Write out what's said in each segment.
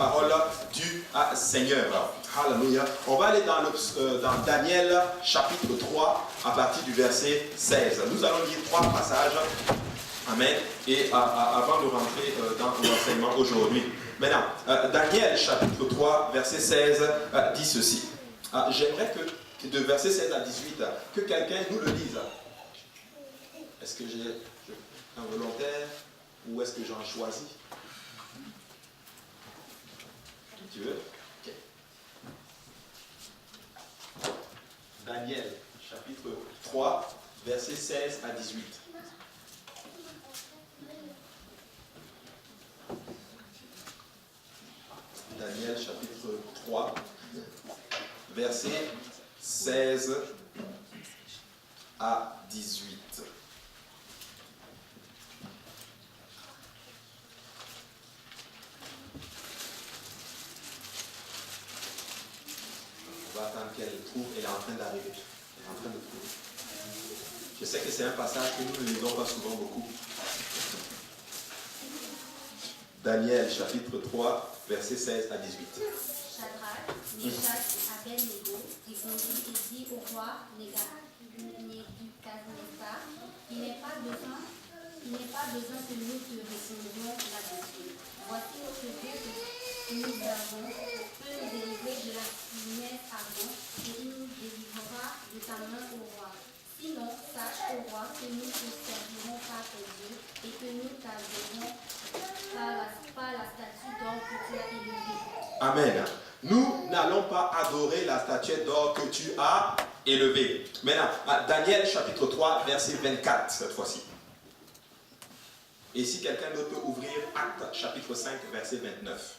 parole du Seigneur. Alléluia. On va aller dans Daniel chapitre 3 à partir du verset 16. Nous allons lire 3 passages. Amen. Et avant de rentrer dans l'enseignement aujourd'hui. Maintenant, Daniel chapitre 3 verset 16 dit ceci. J'aimerais que de verset 16 à 18, que quelqu'un nous le lise. Est-ce que j'ai un volontaire ou est-ce que j'en choisis? Tu veux? Ok. Daniel, chapitre 3, versets 16 à 18. Daniel, chapitre 3, versets 16 à 18. On va attendre qu'elle trouve. Elle est en train d'arriver. Elle est en train de trouver. Je sais que c'est un passage que nous ne lisons pas souvent beaucoup. Daniel, chapitre 3, versets 16 à 18. Shadrach, Meshach et Abed-Négo répondit et dit au roi Nebuchadnezzar, il n'est pas besoin que nous te répondions là-dessus. Voici notre Dieu que nous avons peut nous délivrer de la funeste ardente et il nous délivrera de ta main au roi. Sinon, sache au roi que nous ne servirons pas tes dieux et que nous t'adorons pas la statue d'or que tu as élevée. Amen. Nous n'allons pas adorer la statue d'or que tu as élevée. Maintenant, Daniel chapitre 3, verset 24 cette fois-ci. Et si quelqu'un d'autre peut ouvrir Actes chapitre 5, verset 29.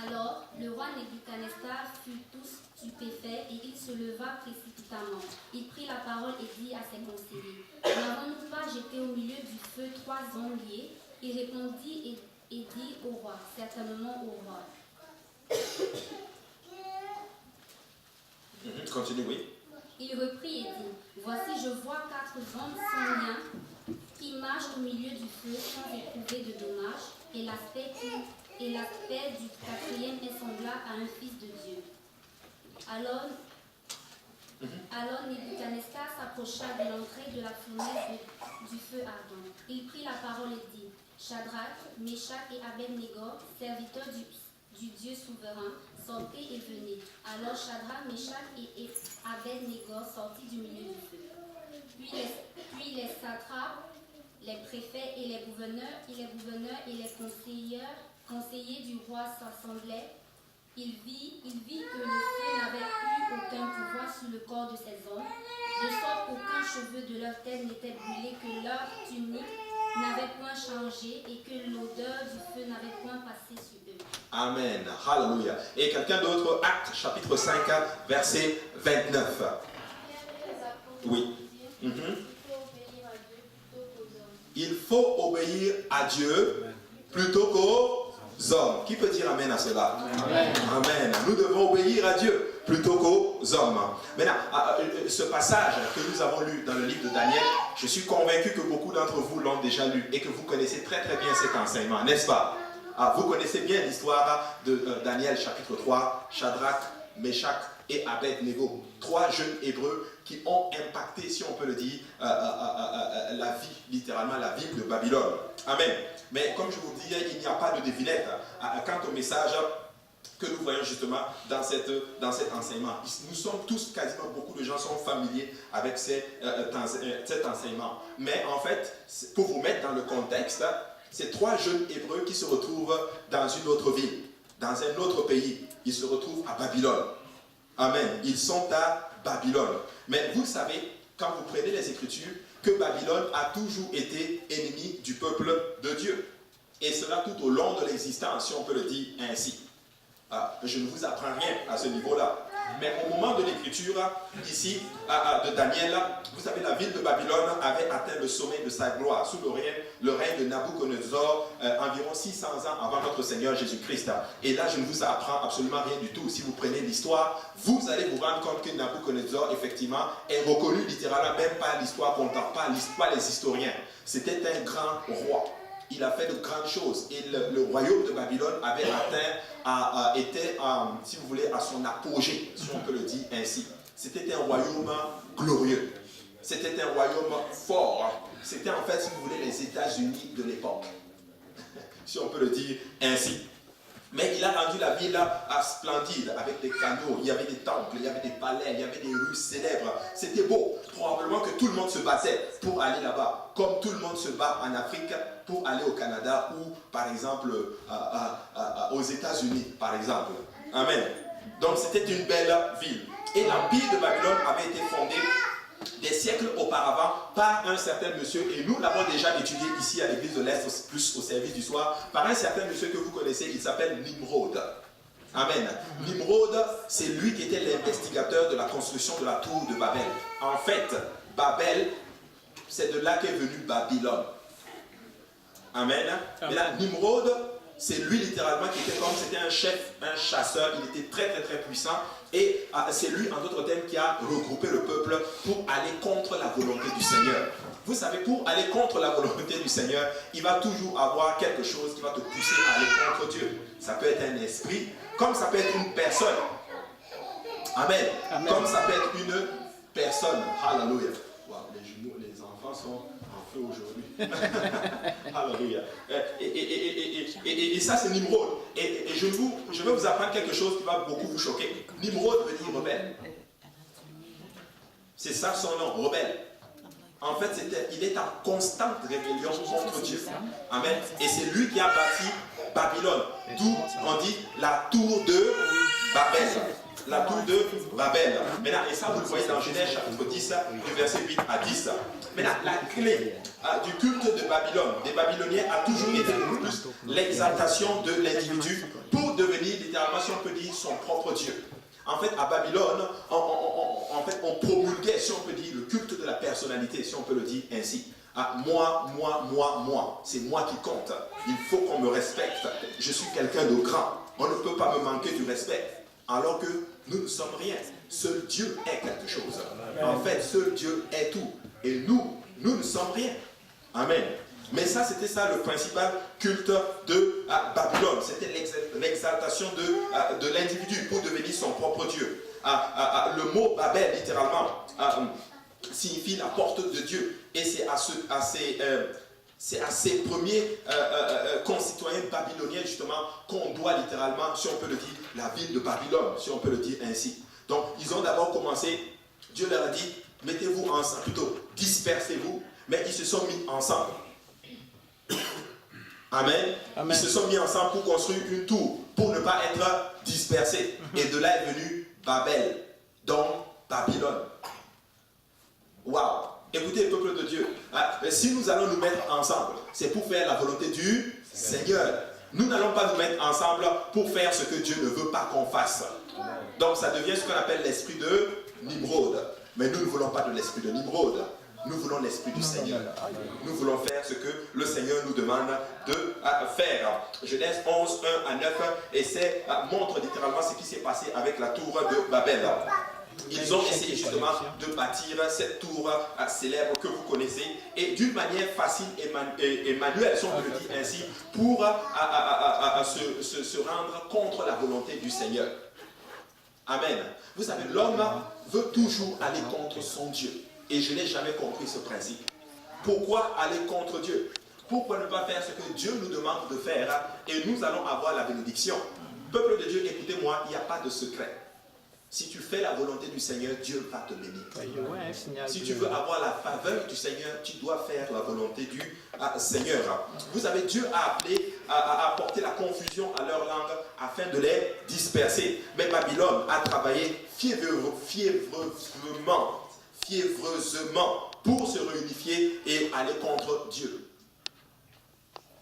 Alors, le roi Nebuchadnezzar fut tout stupéfait et il se leva précipitamment. Il prit la parole et dit à ses conseillers, n'avons-nous pas jeté au milieu du feu 3 hommes liés? Il répondit et dit au roi, certainement au roi. Continue, oui. Il reprit et dit, voici je vois 4 hommes sans lien qui marchent au milieu du feu sans éprouver de dommages, et l'aspect du 4e est semblable à un fils de Dieu. Alors Nebuchadnezzar s'approcha de l'entrée de la fournaise du feu ardent. Il prit la parole et dit, Shadrach, Meshach et Abed-Négo, serviteurs du Dieu souverain, sortez et venez. Alors Shadrach, Meshach et Abed-Négo sortit du milieu du feu. Puis les satrapes, les préfets et les gouverneurs et les conseillers du roi s'assemblaient. Il vit que le feu n'avait plus aucun pouvoir sur le corps de ces hommes, de sorte qu'aucun cheveu de leur tête n'était brûlé, que leur tunique n'avait point changé et que l'odeur du feu n'avait point passé sur eux. Amen. Hallelujah. Et quelqu'un d'autre, Actes chapitre 5, verset 29. Oui. Il faut obéir à Dieu plutôt qu'aux hommes. Qui peut dire amen à cela? Amen. Amen. Nous devons obéir à Dieu plutôt qu'aux hommes. Maintenant, ce passage que nous avons lu dans le livre de Daniel, je suis convaincu que beaucoup d'entre vous l'ont déjà lu et que vous connaissez très très bien cet enseignement, n'est-ce pas? Vous connaissez bien l'histoire de Daniel chapitre 3, Shadrach, Meshach et Abed-Négo. 3 jeunes hébreux qui ont impacté, si on peut le dire, la vie, littéralement la ville de Babylone. Amen. Mais comme je vous disais, il n'y a pas de devinette quant au message que nous voyons justement dans cet enseignement. Nous sommes tous, quasiment beaucoup de gens sont familiers avec cet enseignement. Mais en fait, pour vous mettre dans le contexte, c'est 3 jeunes hébreux qui se retrouvent dans une autre ville, dans un autre pays. Ils se retrouvent à Babylone. Amen. Ils sont à Babylone. Mais vous savez, quand vous prenez les Écritures, que Babylone a toujours été ennemi du peuple de Dieu. Et cela tout au long de l'existence, si on peut le dire ainsi. Je ne vous apprends rien à ce niveau-là. Mais au moment de l'écriture, ici, de Daniel, vous savez, la ville de Babylone avait atteint le sommet de sa gloire sous le règne de Nabuchodonosor, environ 600 ans avant notre Seigneur Jésus-Christ. Et là, je ne vous apprends absolument rien du tout. Si vous prenez l'histoire, vous allez vous rendre compte que Nabuchodonosor, effectivement, est reconnu littéralement, même pas l'histoire contemporaine, pas les historiens. C'était un grand roi. il a fait de grandes choses. Et le royaume de Babylone avait était, si vous voulez, à son apogée, si on peut le dire ainsi. C'était un royaume glorieux. C'était un royaume fort. C'était en fait, si vous voulez, les États-Unis de l'époque. Si on peut le dire ainsi. Mais il a rendu la ville splendide, avec des canaux, il y avait des temples, il y avait des palais, il y avait des rues célèbres. C'était beau. Probablement que tout le monde se battait pour aller là-bas. Comme tout le monde se bat en Afrique pour aller au Canada ou, par exemple, aux États-Unis, par exemple. Amen. Donc c'était une belle ville. Et l'empire de Babylone avait été fondé des siècles auparavant par un certain monsieur, et nous l'avons déjà étudié ici à l'église de l'Est, plus au service du soir, par un certain monsieur que vous connaissez, il s'appelle Nimrod. Amen. Nimrod, c'est lui qui était l'investigateur de la construction de la tour de Babel. En fait, Babel, c'est de là qu'est venue Babylone. Amen. Et là, Nimrod, c'est lui littéralement qui était comme, c'était un chef, un chasseur, il était très très très puissant. Et c'est lui, en d'autres termes, qui a regroupé le peuple pour aller contre la volonté du Seigneur. Vous savez, pour aller contre la volonté du Seigneur, il va toujours avoir quelque chose qui va te pousser à aller contre Dieu. Ça peut être un esprit, comme ça peut être une personne. Amen. Amen. Comme ça peut être une personne. Hallelujah. Wow, les enfants sont en feu aujourd'hui. Alléluia. Et ça, c'est Nimrod. Et je vais vous apprendre quelque chose qui va beaucoup vous choquer. Nimrod veut dire rebelle. C'est ça son nom, rebelle. En fait, il est en constante rébellion contre Dieu. Amen. Et c'est lui qui a bâti Babylone. D'où on dit la tour de Babel. La tour de Babel. Maintenant, et ça, vous le voyez dans Genèse chapitre 10, du verset 8 à 10. Maintenant, la clé du culte de Babylone, des Babyloniens, a toujours été plus l'exaltation de l'individu pour devenir, littéralement, si on peut dire, son propre Dieu. En fait, à Babylone, on promulguait, si on peut dire, le culte de la personnalité, si on peut le dire ainsi. Moi. C'est moi qui compte. Il faut qu'on me respecte. Je suis quelqu'un de grand. On ne peut pas me manquer du respect. Alors que nous ne sommes rien. Seul Dieu est quelque chose. En fait, seul Dieu est tout. Et nous ne sommes rien. Amen. Mais ça, c'était ça le principal culte de Babylone. C'était l'exaltation de l'individu pour devenir son propre Dieu. Le mot Babel, littéralement, signifie la porte de Dieu. Et c'est à ses premiers concitoyens babyloniens, justement, qu'on doit littéralement, si on peut le dire, la ville de Babylone, si on peut le dire ainsi. Donc, ils ont d'abord commencé, Dieu leur a dit, mettez-vous ensemble, plutôt, dispersez-vous, mais ils se sont mis ensemble. Amen. Amen. Ils se sont mis ensemble pour construire une tour, pour ne pas être dispersés. Et de là est venu Babel, donc Babylone. Waouh! Écoutez, peuple de Dieu, si nous allons nous mettre ensemble, c'est pour faire la volonté du Seigneur. Nous n'allons pas nous mettre ensemble pour faire ce que Dieu ne veut pas qu'on fasse. Donc ça devient ce qu'on appelle l'esprit de Nimrod. Mais nous ne voulons pas de l'esprit de Nimrod. Nous voulons l'esprit du Seigneur. Nous voulons faire ce que le Seigneur nous demande de faire. Genèse 11, 1 à 9, et montre littéralement ce qui s'est passé avec la tour de Babel. Ils ont essayé justement de bâtir cette tour célèbre que vous connaissez, et d'une manière facile et manuelle, si on peut le dire ainsi, pour se rendre contre la volonté du Seigneur. Amen. Vous savez, l'homme veut toujours aller contre son Dieu. Et je n'ai jamais compris ce principe. Pourquoi aller contre Dieu? Pourquoi ne pas faire ce que Dieu nous demande de faire et nous allons avoir la bénédiction? Peuple de Dieu, écoutez-moi, il n'y a pas de secret. Si tu fais la volonté du Seigneur, Dieu va te bénir. Si tu veux avoir la faveur du Seigneur, tu dois faire la volonté du Seigneur. Vous savez, Dieu a appelé à apporter la confusion à leur langue afin de les disperser. Mais Babylone a travaillé fiévreusement pour se réunifier et aller contre Dieu.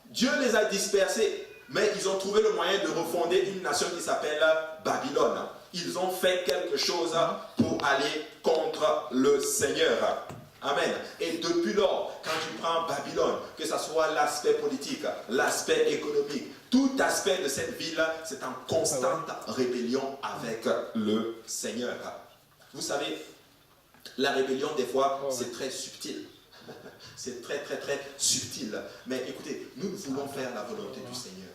Dieu les a dispersés, mais ils ont trouvé le moyen de refonder une nation qui s'appelle Babylone. Ils ont fait quelque chose pour aller contre le Seigneur. Amen. Et depuis lors, quand tu prends Babylone, que ce soit l'aspect politique, l'aspect économique, tout aspect de cette ville, c'est en constante rébellion avec le Seigneur. Vous savez, la rébellion, des fois, c'est très subtil. C'est très, très, très subtil. Mais écoutez, nous voulons faire la volonté du Seigneur.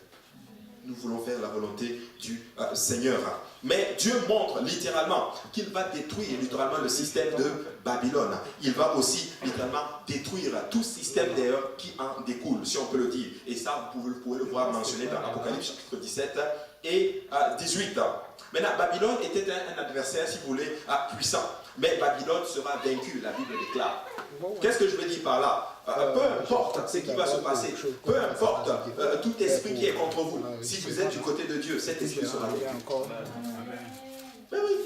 Nous voulons faire la volonté du Seigneur. Mais Dieu montre littéralement qu'il va détruire littéralement le système de Babylone. Il va aussi littéralement détruire tout système d'ailleurs qui en découle, si on peut le dire. Et ça, vous pouvez le voir mentionné dans Apocalypse chapitre 17 et 18. Maintenant, Babylone était un adversaire, si vous voulez, puissant. Mais Babylone sera vaincu, la Bible déclare. Qu'est-ce que je veux dire par là? Peu importe ce qui va se passer, peu importe tout esprit qui est contre vous, si vous êtes du côté de Dieu, cet esprit sera vaincu. Mais oui,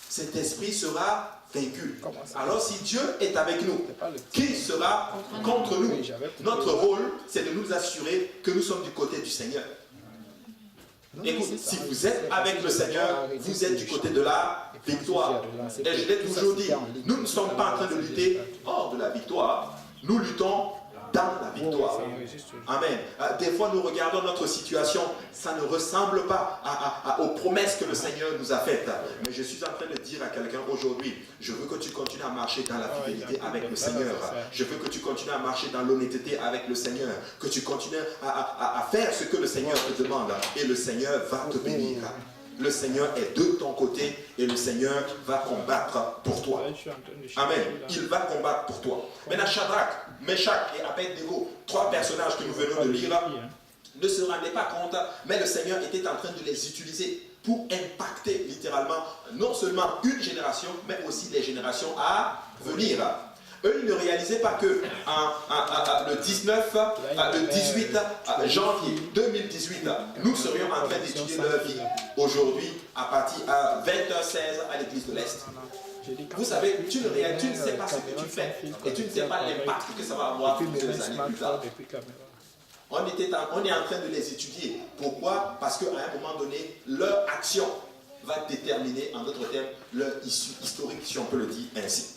cet esprit sera vaincu. Alors si Dieu est avec nous, qui sera contre nous? Notre rôle, c'est de nous assurer que nous sommes du côté du Seigneur. Écoute, si vous êtes avec le Seigneur, vous êtes du côté de la victoire. Et je l'ai toujours dit, nous ne sommes pas en train de lutter hors de la victoire. Nous luttons dans la victoire. Amen. Des fois, nous regardons notre situation, ça ne ressemble pas aux promesses que le Seigneur nous a faites. Mais je suis en train de dire à quelqu'un aujourd'hui, je veux que tu continues à marcher dans la fidélité avec le Seigneur. Je veux que tu continues à marcher dans l'honnêteté avec le Seigneur. Que tu continues à faire ce que le Seigneur te demande. Et le Seigneur va te bénir. Le Seigneur est de ton côté et le Seigneur va combattre pour toi. Amen. Il va combattre pour toi. Maintenant, Shadrach, Meshach et Abednego, trois personnages que nous venons de lire, ne se rendaient pas compte, mais le Seigneur était en train de les utiliser pour impacter littéralement non seulement une génération, mais aussi les générations à venir. Eux, ils ne réalisaient pas que le 18 janvier 2018, nous serions en train d'étudier leur vie aujourd'hui à partir à 20h16 à l'église de l'Est. Vous savez, tu ne sais pas ce que tu fais et tu ne sais pas l'impact que ça va avoir quelques années plus tard. On est en train de les étudier. Pourquoi? Parce qu'à un moment donné, leur action va déterminer, en d'autres termes, leur issue historique, si on peut le dire ainsi.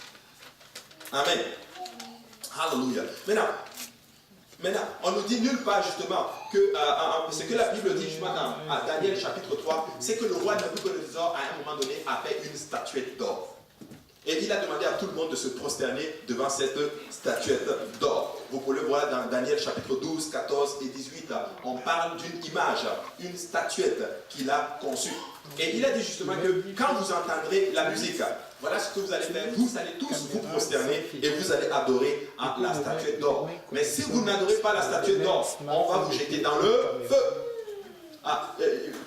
Amen. Alléluia. Maintenant, on nous dit nulle part justement que ce que la Bible dit justement dans Daniel chapitre 3, c'est que le roi Nabuchodonosor, à un moment donné, a fait une statuette d'or. Et il a demandé à tout le monde de se prosterner devant cette statuette d'or. Vous pouvez le voir dans Daniel chapitre 12, 14 et 18. On parle d'une image, une statuette qu'il a conçue. Et il a dit justement que quand vous entendrez la musique, voilà ce que vous allez faire. Vous allez tous vous prosterner et vous allez adorer la statuette d'or. Mais si vous n'adorez pas la statuette d'or, on va vous jeter dans le feu.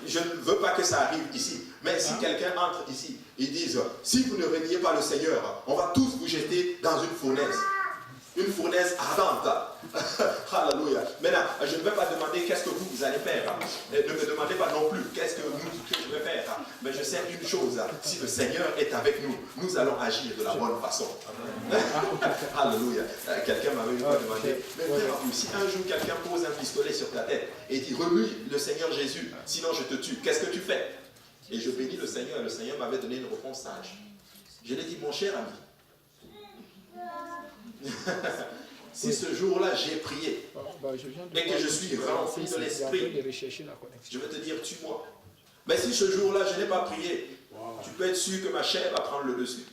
Je ne veux pas que ça arrive ici. Mais si quelqu'un entre ici, ils disent, si vous ne reniez pas le Seigneur, on va tous vous jeter dans une fournaise. Une fournaise ardente. Alléluia. Maintenant, je ne vais pas demander qu'est-ce que vous allez faire. Ne me demandez pas non plus qu'est-ce que je vais faire. Mais je sais une chose, si le Seigneur est avec nous, nous allons agir de la bonne façon. Alléluia. Quelqu'un m'avait une fois demandé, mais frère, si un jour quelqu'un pose un pistolet sur ta tête et dit, remue le Seigneur Jésus, sinon je te tue, qu'est-ce que tu fais? Et je bénis le Seigneur, et le Seigneur m'avait donné une réponse sage. Je lui ai dit, mon cher ami, si ce jour-là j'ai prié et que je suis rempli de l'esprit, je vais te dire tue-moi. Mais si ce jour-là je n'ai pas prié, tu peux être sûr que ma chair va prendre le dessus.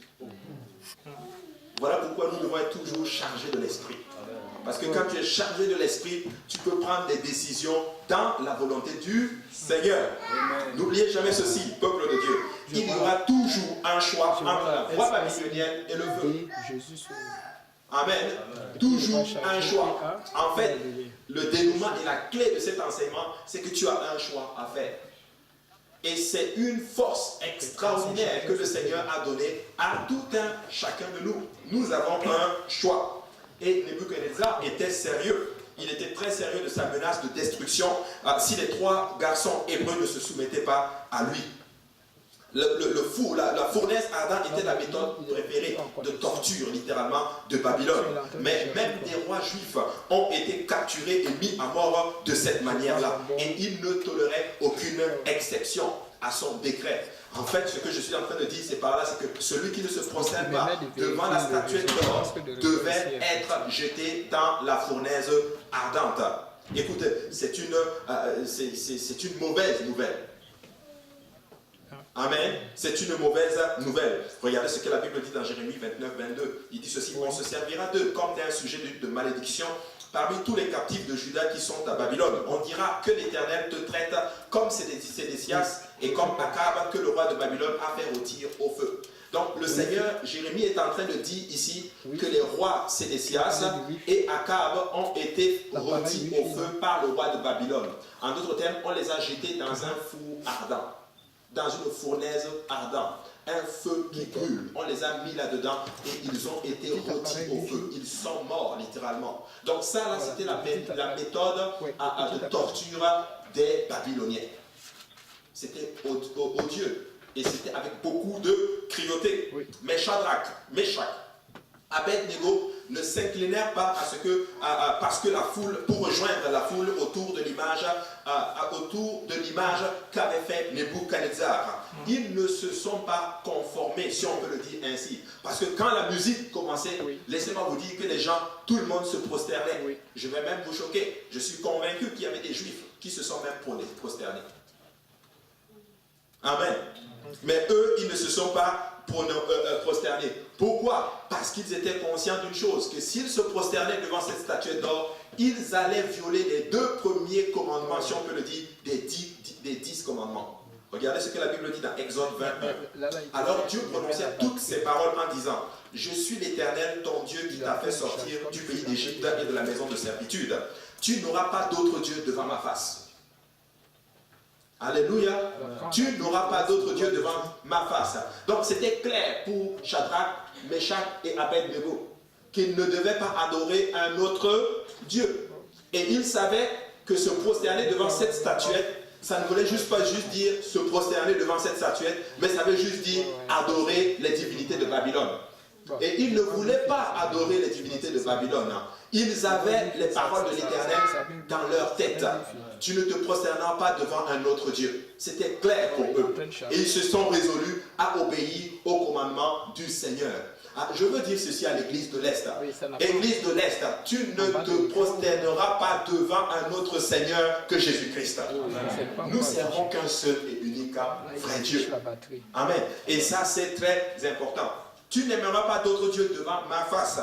Voilà pourquoi nous devons être toujours chargés de l'esprit. Parce que quand tu es chargé de l'esprit, tu peux prendre des décisions dans la volonté du Seigneur. N'oubliez jamais ceci, peuple de Dieu. Il y aura toujours un choix entre la voie babylonienne et le feu. Amen. Toujours un choix. En fait, le dénouement et la clé de cet enseignement, c'est que tu as un choix à faire. Et c'est une force extraordinaire que le Seigneur a donnée à tout un chacun de nous. Nous avons un choix. Et Nebuchadnezzar était sérieux. Il était très sérieux de sa menace de destruction si les trois garçons hébreux ne se soumettaient pas à lui. La fournaise ardente était la méthode préférée de torture, littéralement, de Babylone. Mais même des rois juifs ont été capturés et mis à mort de cette manière-là. Et ils ne toléraient aucune exception à son décret. En fait, ce que je suis en train de dire, c'est par là, c'est que celui qui ne se prosterne pas devant la statuette d'or devait être jeté dans la fournaise ardente. Écoutez, c'est une mauvaise nouvelle. Amen. C'est une mauvaise nouvelle. Regardez ce que la Bible dit dans Jérémie 29, 22. Il dit ceci, on se servira d'eux comme d'un sujet de malédiction parmi tous les captifs de Juda qui sont à Babylone. On dira que l'Éternel te traite comme Sédécias et comme Akab que le roi de Babylone a fait rôtir au feu. Donc le Seigneur, Jérémie est en train de dire ici que les rois Sédécias et Akab ont été rôtis au feu par le roi de Babylone. En d'autres termes, on les a jetés dans un four ardent, dans une fournaise ardente, un feu qui brûle. On les a mis là-dedans et ils ont été rôtis au feu. Ils sont morts littéralement. Donc ça, là, c'était la méthode de torture des Babyloniens. C'était odieux. Et c'était avec beaucoup de cruauté. Oui. Mais Shadrach, Meshach, Abednego ne s'inclinèrent pas parce que la foule, pour rejoindre la foule autour de l'image qu'avait fait Nebuchadnezzar. Ils ne se sont pas conformés, si on peut le dire ainsi. Parce que quand la musique commençait, laissez-moi vous dire que les gens, tout le monde se prosternait. Oui. Je vais même vous choquer. Je suis convaincu qu'il y avait des Juifs qui se sont même prosternés. Amen. Mais eux, ils ne se sont pas prosternés. Pourquoi? Parce qu'ils étaient conscients d'une chose, que s'ils se prosternaient devant cette statuette d'or, ils allaient violer les 2 premiers commandements, si on peut le dire, des 10 commandements. Regardez ce que la Bible dit dans Exode 21. Alors Dieu prononça toutes ces paroles en disant, « Je suis l'Éternel, ton Dieu, qui t'a fait sortir du pays d'Égypte et de la maison de servitude. Tu n'auras pas d'autre Dieu devant ma face. » Alléluia. Tu n'auras pas d'autre Dieu devant ma face. Donc c'était clair pour Shadrach, Meshach et Abednego qu'ils ne devaient pas adorer un autre Dieu. Et ils savaient que se prosterner devant cette statuette, ça ne voulait pas juste dire se prosterner devant cette statuette, mais ça veut juste dire adorer les divinités de Babylone. Et ils ne voulaient pas adorer les divinités de Babylone. Ils avaient les paroles de l'Éternel dans leur tête. Tu ne te prosterneras pas devant un autre Dieu. C'était clair pour eux. Et ils se sont résolus à obéir au commandement du Seigneur. Je veux dire ceci à l'église de l'Est. Église de l'Est, tu ne te prosterneras pas devant un autre Seigneur que Jésus-Christ. Nous servons qu'un seul et unique vrai Dieu. Amen. Et ça, c'est très important. Tu n'aimeras pas d'autre Dieu devant ma face.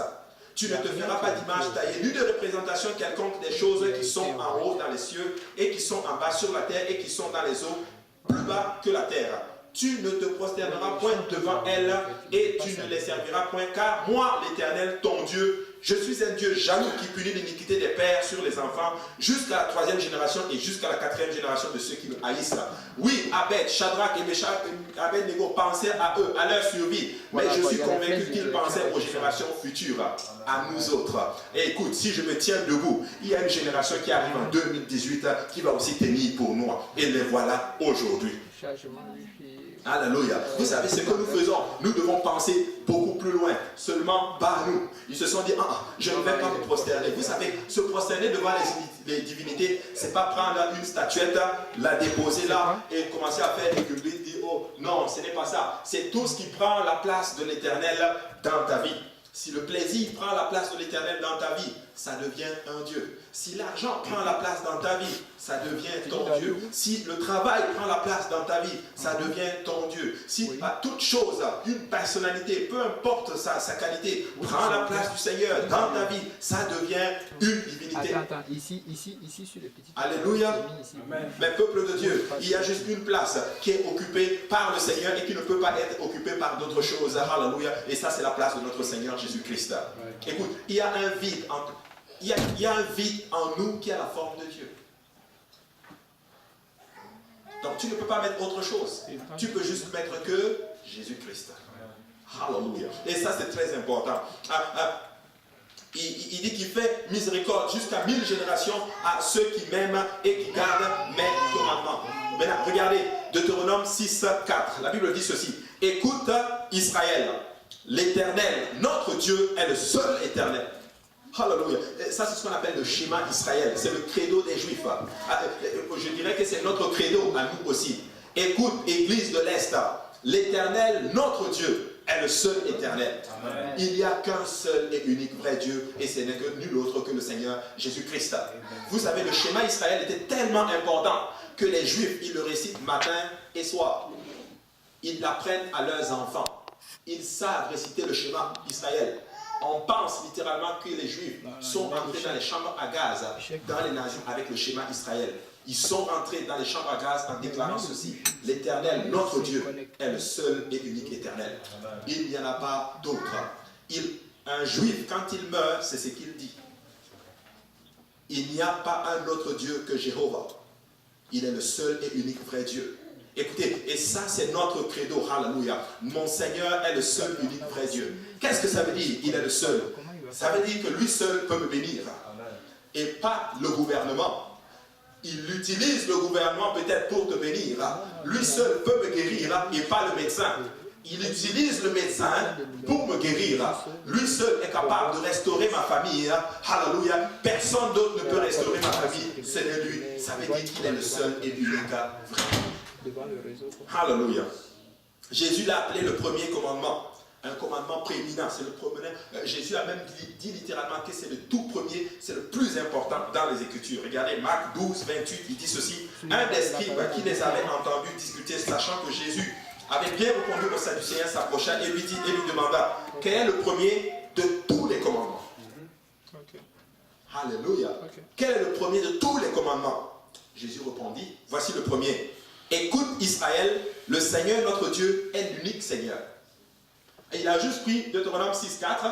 Tu ne te feras pas d'image taillée, ni de représentation quelconque des choses qui sont en haut dans les cieux et qui sont en bas sur la terre et qui sont dans les eaux, plus bas que la terre. Tu ne te prosterneras point devant elles et tu ne les serviras point, car moi, l'Éternel, ton Dieu, je suis un Dieu jaloux qui punit l'iniquité des pères sur les enfants jusqu'à la 3e génération et jusqu'à la 4e génération de ceux qui me haïssent. Oui, Abed, Shadrach et Meshach, Abednego pensaient à eux, à leur survie. Mais je suis convaincu qu'ils pensaient aux générations futures, à nous autres. Et écoute, si je me tiens debout, il y a une génération qui arrive en 2018 qui va aussi tenir pour moi. Et les voilà aujourd'hui. Alléluia. Vous savez ce que nous faisons. Nous devons penser beaucoup plus loin. Seulement par nous. Ils se sont dit, je ne vais pas me prosterner. Vous savez, se prosterner devant les divinités, c'est pas prendre une statuette, la déposer là et commencer à faire des culbutes, dire, oh non, ce n'est pas ça. C'est tout ce qui prend la place de l'Éternel dans ta vie. Si le plaisir prend la place de l'Éternel dans ta vie, ça devient un Dieu. Si l'argent prend la place dans ta vie, ça devient ton Dieu. Si le travail prend la place dans ta vie, ça devient ton Dieu. Si toute chose, une personnalité, peu importe sa qualité, prend la place du Seigneur dans ta vie, ça devient une divinité. Attends, ici sur le petit. Alléluia. Mais peuple de Dieu, il y a juste une place qui est occupée par le Seigneur et qui ne peut pas être occupée par d'autres choses. Alléluia. Et ça, c'est la place de notre Seigneur Jésus-Christ. Écoute, il y a un vide en nous qui a la forme de Dieu. Donc tu ne peux pas mettre autre chose. Tu peux juste mettre que Jésus-Christ. Alléluia. Et ça, c'est très important. Il dit qu'il fait miséricorde jusqu'à 1000 générations à ceux qui m'aiment et qui gardent mes commandements. Maintenant, regardez, Deutéronome 6, 4. La Bible dit ceci. Écoute Israël, l'Éternel, notre Dieu, est le seul Éternel. Alléluia. Ça, c'est ce qu'on appelle le schéma Israël. C'est le credo des Juifs. Je dirais que c'est notre credo à nous aussi. Écoute, Église de l'Est, l'Éternel, notre Dieu, est le seul Éternel. Amen. Il n'y a qu'un seul et unique vrai Dieu, et ce n'est que nul autre que le Seigneur Jésus-Christ. Vous savez, le schéma Israël était tellement important que les Juifs, ils le récitent matin et soir. ils l'apprennent à leurs enfants. Ils savent réciter le schéma d'Israël. On pense littéralement que les Juifs sont rentrés dans les chambres à gaz, dans les nazis, avec le schéma Israël. Ils sont rentrés dans les chambres à gaz en déclarant ceci: l'Éternel, notre Dieu, est le seul et unique Éternel. Il n'y en a pas d'autre. Un Juif, quand il meurt, c'est ce qu'il dit. Il n'y a pas un autre Dieu que Jéhovah. Il est le seul et unique vrai Dieu. Écoutez, et ça c'est notre credo, hallelujah. Mon Seigneur est le seul unique vrai Dieu. Qu'est-ce que ça veut dire? Il est le seul. Ça veut dire que lui seul peut me bénir. Et pas le gouvernement. Il utilise le gouvernement peut-être pour te bénir. Lui seul peut me guérir et pas le médecin. Il utilise le médecin pour me guérir. Lui seul est capable de restaurer ma famille. Alléluia. Personne d'autre ne peut restaurer ma famille. C'est lui. Ça veut dire qu'il est le seul et unique vrai. Alléluia. Jésus l'a appelé le premier commandement. Un commandement prééminent. C'est le premier. Jésus a même dit littéralement que c'est le tout premier, c'est le plus important dans les Écritures. Regardez Marc 12, 28, il dit ceci. Un des scribes qui les avait entendus discuter, sachant que Jésus avait bien répondu au Sadducéen, s'approcha et lui demanda: quel est le premier de tous les commandements? Alléluia. Quel est le premier de tous les commandements? Jésus répondit: voici le premier. Écoute Israël, le Seigneur notre Dieu est l'unique Seigneur. Et il a juste pris Deutéronome 6, 4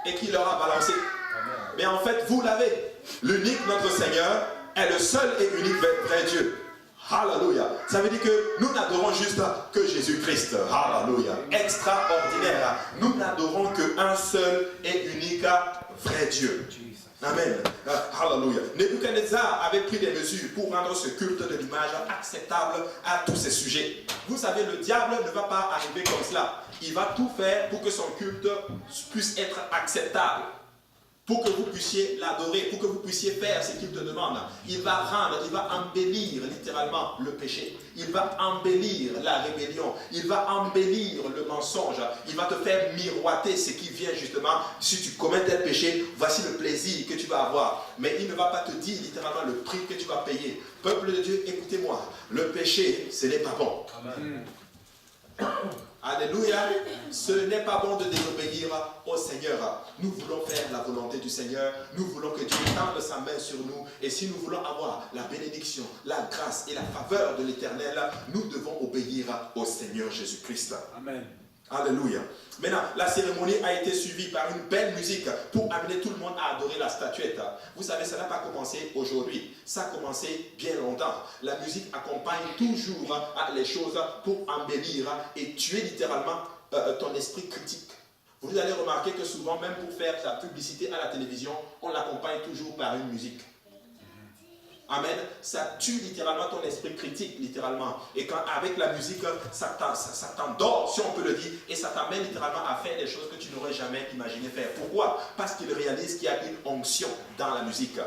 et qu'il leur a balancé. Mais en fait, vous l'avez. L'unique notre Seigneur est le seul et unique vrai Dieu. Alléluia. Ça veut dire que nous n'adorons juste que Jésus-Christ. Alléluia. Extraordinaire. Nous n'adorons qu'un seul et unique vrai Dieu. Amen. Alléluia. Nebuchadnezzar avait pris des mesures pour rendre ce culte de l'image acceptable à tous ces sujets. Vous savez, le diable ne va pas arriver comme cela. Il va tout faire pour que son culte puisse être acceptable. Pour que vous puissiez l'adorer, pour que vous puissiez faire ce qu'il te demande. Il va rendre, il va embellir littéralement le péché. Il va embellir la rébellion. Il va embellir le mensonge. Il va te faire miroiter ce qui vient justement. Si tu commets tel péché, voici le plaisir que tu vas avoir. Mais il ne va pas te dire littéralement le prix que tu vas payer. Peuple de Dieu, écoutez-moi. Le péché, ce n'est pas bon. Amen. Alléluia. Ce n'est pas bon de désobéir au Seigneur. Nous voulons faire la volonté du Seigneur. Nous voulons que Dieu tende sa main sur nous. Et si nous voulons avoir la bénédiction, la grâce et la faveur de l'Éternel, nous devons obéir au Seigneur Jésus-Christ. Amen. Alléluia. Maintenant, la cérémonie a été suivie par une belle musique pour amener tout le monde à adorer la statuette. Vous savez, ça n'a pas commencé aujourd'hui. Ça a commencé bien longtemps. La musique accompagne toujours les choses pour embellir et tuer littéralement ton esprit critique. Vous allez remarquer que souvent, même pour faire sa publicité à la télévision, on l'accompagne toujours par une musique. Amen. Ça tue littéralement ton esprit critique, littéralement. Et quand avec la musique, ça t'endort, si on peut le dire, et ça t'amène littéralement à faire des choses que tu n'aurais jamais imaginé faire. Pourquoi? Parce qu'il réalise qu'il y a une onction dans la musique.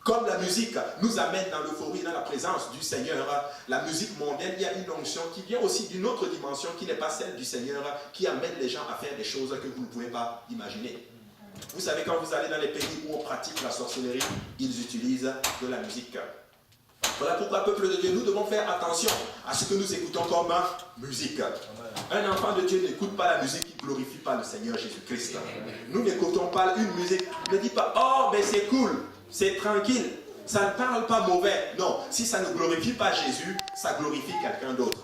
Comme la musique nous amène dans l'euphorie, dans la présence du Seigneur, la musique mondaine, il y a une onction qui vient aussi d'une autre dimension qui n'est pas celle du Seigneur, qui amène les gens à faire des choses que vous ne pouvez pas imaginer. Vous savez, quand vous allez dans les pays où on pratique la sorcellerie, ils utilisent de la musique. Voilà pourquoi, peuple de Dieu, nous devons faire attention à ce que nous écoutons comme musique. Un enfant de Dieu n'écoute pas la musique qui ne glorifie pas le Seigneur Jésus-Christ. Nous n'écoutons pas une musique. Ne dis pas: oh, mais c'est cool, c'est tranquille, ça ne parle pas mauvais. Non, si ça ne glorifie pas Jésus, ça glorifie quelqu'un d'autre.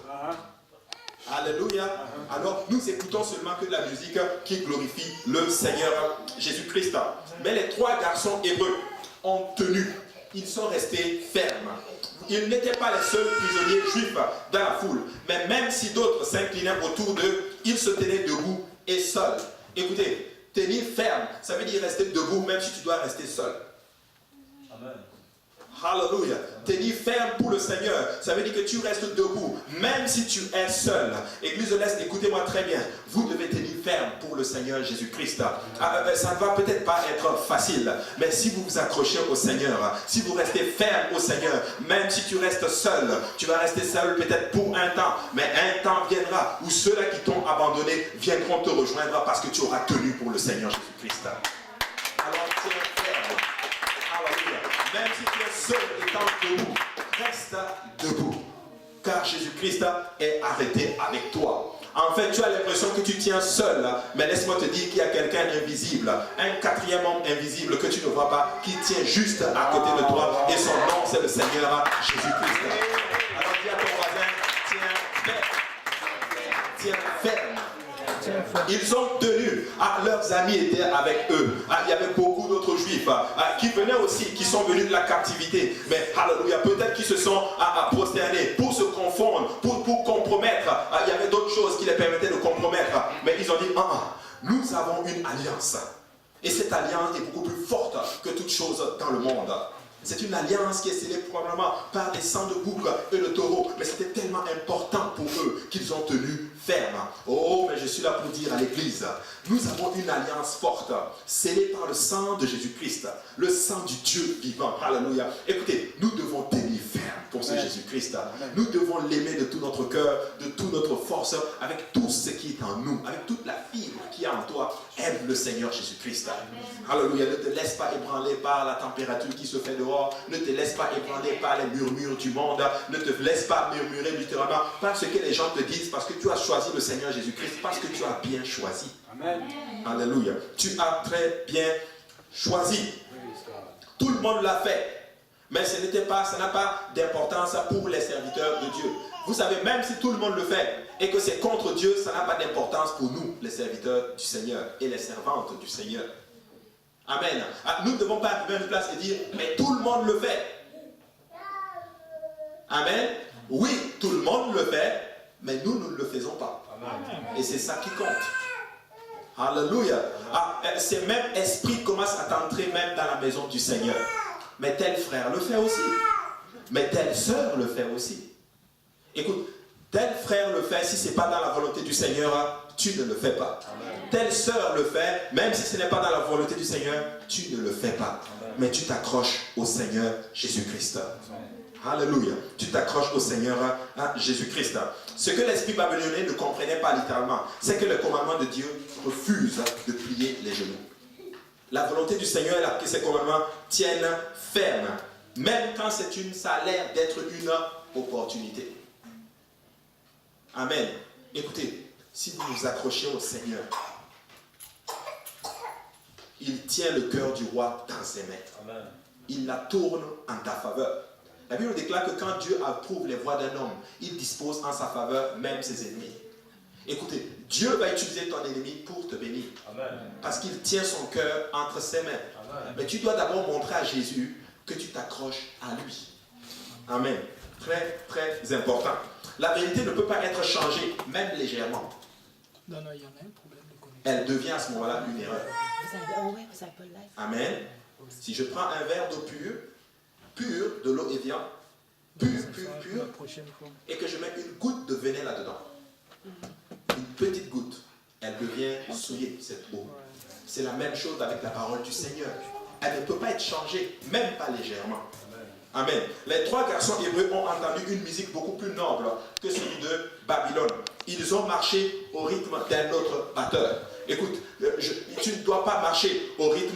Alléluia. Alors nous écoutons seulement que de la musique qui glorifie le Seigneur Jésus-Christ. Mais les trois garçons hébreux ont tenu. Ils sont restés fermes. Ils n'étaient pas les seuls prisonniers juifs dans la foule. Mais même si d'autres s'inclinaient autour d'eux, ils se tenaient debout et seuls. Écoutez, tenir ferme, ça veut dire rester debout même si tu dois rester seul. Amen. Alléluia. Tenir ferme pour le Seigneur, ça veut dire que tu restes debout, même si tu es seul. Église de l'Est, écoutez-moi très bien. Vous devez tenir ferme pour le Seigneur Jésus-Christ. Ça ne va peut-être pas être facile, mais si vous vous accrochez au Seigneur, si vous restez ferme au Seigneur, même si tu restes seul, tu vas rester seul peut-être pour un temps, mais un temps viendra où ceux-là qui t'ont abandonné viendront te rejoindre parce que tu auras tenu pour le Seigneur Jésus-Christ. Alors tiens ferme. Alléluia. Même si tu es seul étant debout, reste debout. car Jésus-Christ est arrêté avec toi. En fait, tu as l'impression que tu tiens seul, mais laisse-moi te dire qu'il y a quelqu'un d'invisible, un quatrième homme invisible que tu ne vois pas, qui tient juste à côté de toi, et son nom c'est le Seigneur Jésus-Christ. Alors dis à ton voisin, tiens ferme. Ils ont tenu, leurs amis étaient avec eux. Il y avait beaucoup d'autres juifs qui venaient aussi, qui sont venus de la captivité. Mais alléluia, peut-être qu'ils se sont prosternés pour se confondre, pour compromettre. Il y avait d'autres choses qui les permettaient de compromettre. Mais ils ont dit, nous avons une alliance. Et cette alliance est beaucoup plus forte que toute chose dans le monde. C'est une alliance qui est scellée probablement par les sangs de bouc et le taureau. Mais c'était tellement important pour eux qu'ils ont tenu ferme. Oh, mais je suis là pour dire à l'église, nous avons une alliance forte, scellée par le sang de Jésus-Christ, le sang du Dieu vivant. Alléluia. Écoutez, nous devons tenir ferme pour ce Jésus-Christ. Nous devons l'aimer de tout notre cœur, de toute notre force, avec tout ce qui est en nous, avec toute la fibre qui est en toi. Aime le Seigneur Jésus-Christ. Alléluia. Ne te laisse pas ébranler par la température qui se fait dehors. Ne te laisse pas ébranler par les murmures du monde. Ne te laisse pas murmurer littéralement par ce que les gens te disent, parce que tu as choisi le Seigneur Jésus-Christ, parce que tu as bien choisi. Amen. Alléluia. Tu as très bien choisi. Tout le monde l'a fait. Mais ça n'a pas d'importance pour les serviteurs de Dieu. Vous savez, même si tout le monde le fait et que c'est contre Dieu, ça n'a pas d'importance pour nous, les serviteurs du Seigneur et les servantes du Seigneur. Amen. Nous ne devons pas arriver à une place et dire, mais tout le monde le fait. Amen. Oui, tout le monde le fait, mais nous ne le faisons pas. Amen. Et c'est ça qui compte. Alléluia. Ce même esprit commence à t'entrer même dans la maison du Seigneur. Mais tel frère le fait aussi. Mais telle sœur le fait aussi. Écoute, tel frère le fait, si ce n'est pas dans la volonté du Seigneur, tu ne le fais pas. Amen. Telle sœur le fait, même si ce n'est pas dans la volonté du Seigneur, tu ne le fais pas. Amen. Mais tu t'accroches au Seigneur Jésus-Christ. Alléluia. Tu t'accroches au Seigneur Jésus-Christ. Ce que l'esprit babylonien ne comprenait pas littéralement, c'est que le commandement de Dieu refuse de plier les genoux. La volonté du Seigneur est que ces commandements tiennent ferme, même quand ça a l'air d'être une opportunité. Amen. Écoutez, si vous vous accrochez au Seigneur, il tient le cœur du roi dans ses mains. Amen. Il la tourne en ta faveur. La Bible déclare que quand Dieu approuve les voies d'un homme, il dispose en sa faveur même ses ennemis. Écoutez, Dieu va utiliser ton ennemi pour te bénir. Amen. Parce qu'il tient son cœur entre ses mains. Amen. Mais tu dois d'abord montrer à Jésus que tu t'accroches à lui. Amen. Très, très important. La vérité ne peut pas être changée, même légèrement. Non, il y en a un problème de connexion. Elle devient à ce moment-là une erreur. Amen. Si je prends un verre d'eau pure, de l'eau évian, pure, et que je mets une goutte de venin là-dedans, une petite goutte, elle devient souillée, cette eau. C'est la même chose avec la parole du Seigneur. Elle ne peut pas être changée, même pas légèrement. Amen. Les trois garçons hébreux ont entendu une musique beaucoup plus noble que celui de Babylone. Ils ont marché au rythme d'un autre batteur. Écoute, tu ne dois pas marcher au rythme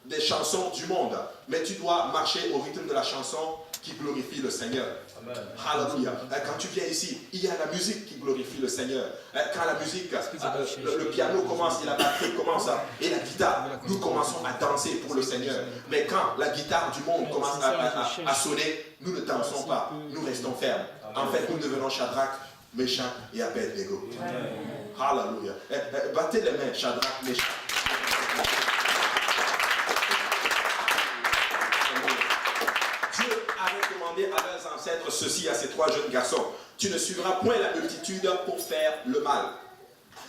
des chansons du monde, mais tu dois marcher au rythme de la chanson qui glorifie le Seigneur. Amen. Alléluia. Quand tu viens ici, il y a la musique qui glorifie le Seigneur. Quand la musique, le piano commence et la batterie commence et la guitare, nous commençons à danser pour le Seigneur. Mais quand la guitare du monde commence à sonner, nous ne dansons pas, nous restons fermes. En fait, nous devenons Shadrach, Meshach et Abednego. Alléluia. Battez les mains, Shadrach, Meshach. Dieu avait commandé à leurs ancêtres ceci à ces trois jeunes garçons. Tu ne suivras point la multitude pour faire le mal.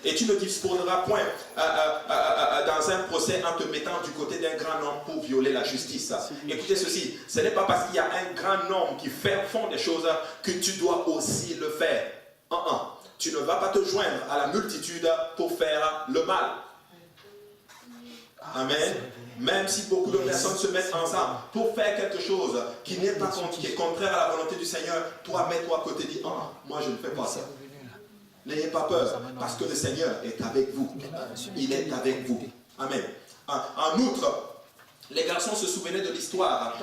Et tu ne disposeras point dans un procès en te mettant du côté d'un grand homme pour violer la justice. Écoutez ceci, ce n'est pas parce qu'il y a un grand homme qui font des choses que tu dois aussi le faire. Tu ne vas pas te joindre à la multitude pour faire le mal. Amen. Même si beaucoup de personnes se mettent ensemble pour faire quelque chose qui n'est pas qui est contraire à la volonté du Seigneur, toi, mets-toi à côté et dis, moi je ne fais pas ça. N'ayez pas peur, parce que le Seigneur est avec vous. Il est avec vous. Amen. En outre, Les garçons se souvenaient de l'histoire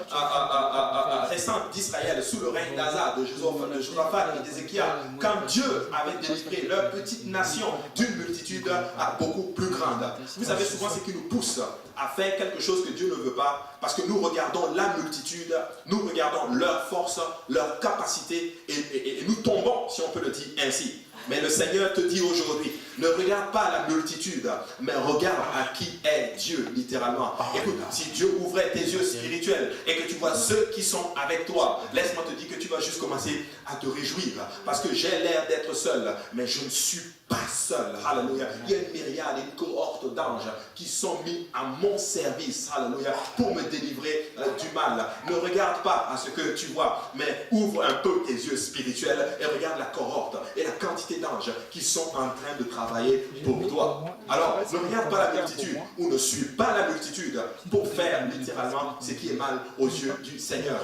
récente d'Israël sous le règne d'Asa, de Josaphat et d'Ézéchias, quand Dieu avait délivré leur petite nation d'une multitude beaucoup plus grande. Vous savez, souvent ce qui nous pousse à faire quelque chose que Dieu ne veut pas, parce que nous regardons la multitude, nous regardons leur force, leur capacité, et nous tombons, si on peut le dire ainsi. Mais le Seigneur te dit aujourd'hui, ne regarde pas la multitude, mais regarde à qui est Dieu, littéralement. Écoute, si Dieu ouvrait tes yeux spirituels et que tu vois ceux qui sont avec toi, laisse-moi te dire que tu vas juste commencer à te réjouir. Parce que j'ai l'air d'être seul, mais je ne suis pas seul. Alléluia. Il y a une myriade, une cohorte d'anges qui sont mis à mon service. Alléluia. Pour me délivrer du mal. Ne regarde pas à ce que tu vois, mais ouvre un peu tes yeux spirituels et regarde la cohorte et la quantité d'anges qui sont en train de travailler pour toi. Alors, ne regarde pas la multitude ou ne suis pas la multitude pour faire littéralement ce qui est mal aux yeux du Seigneur.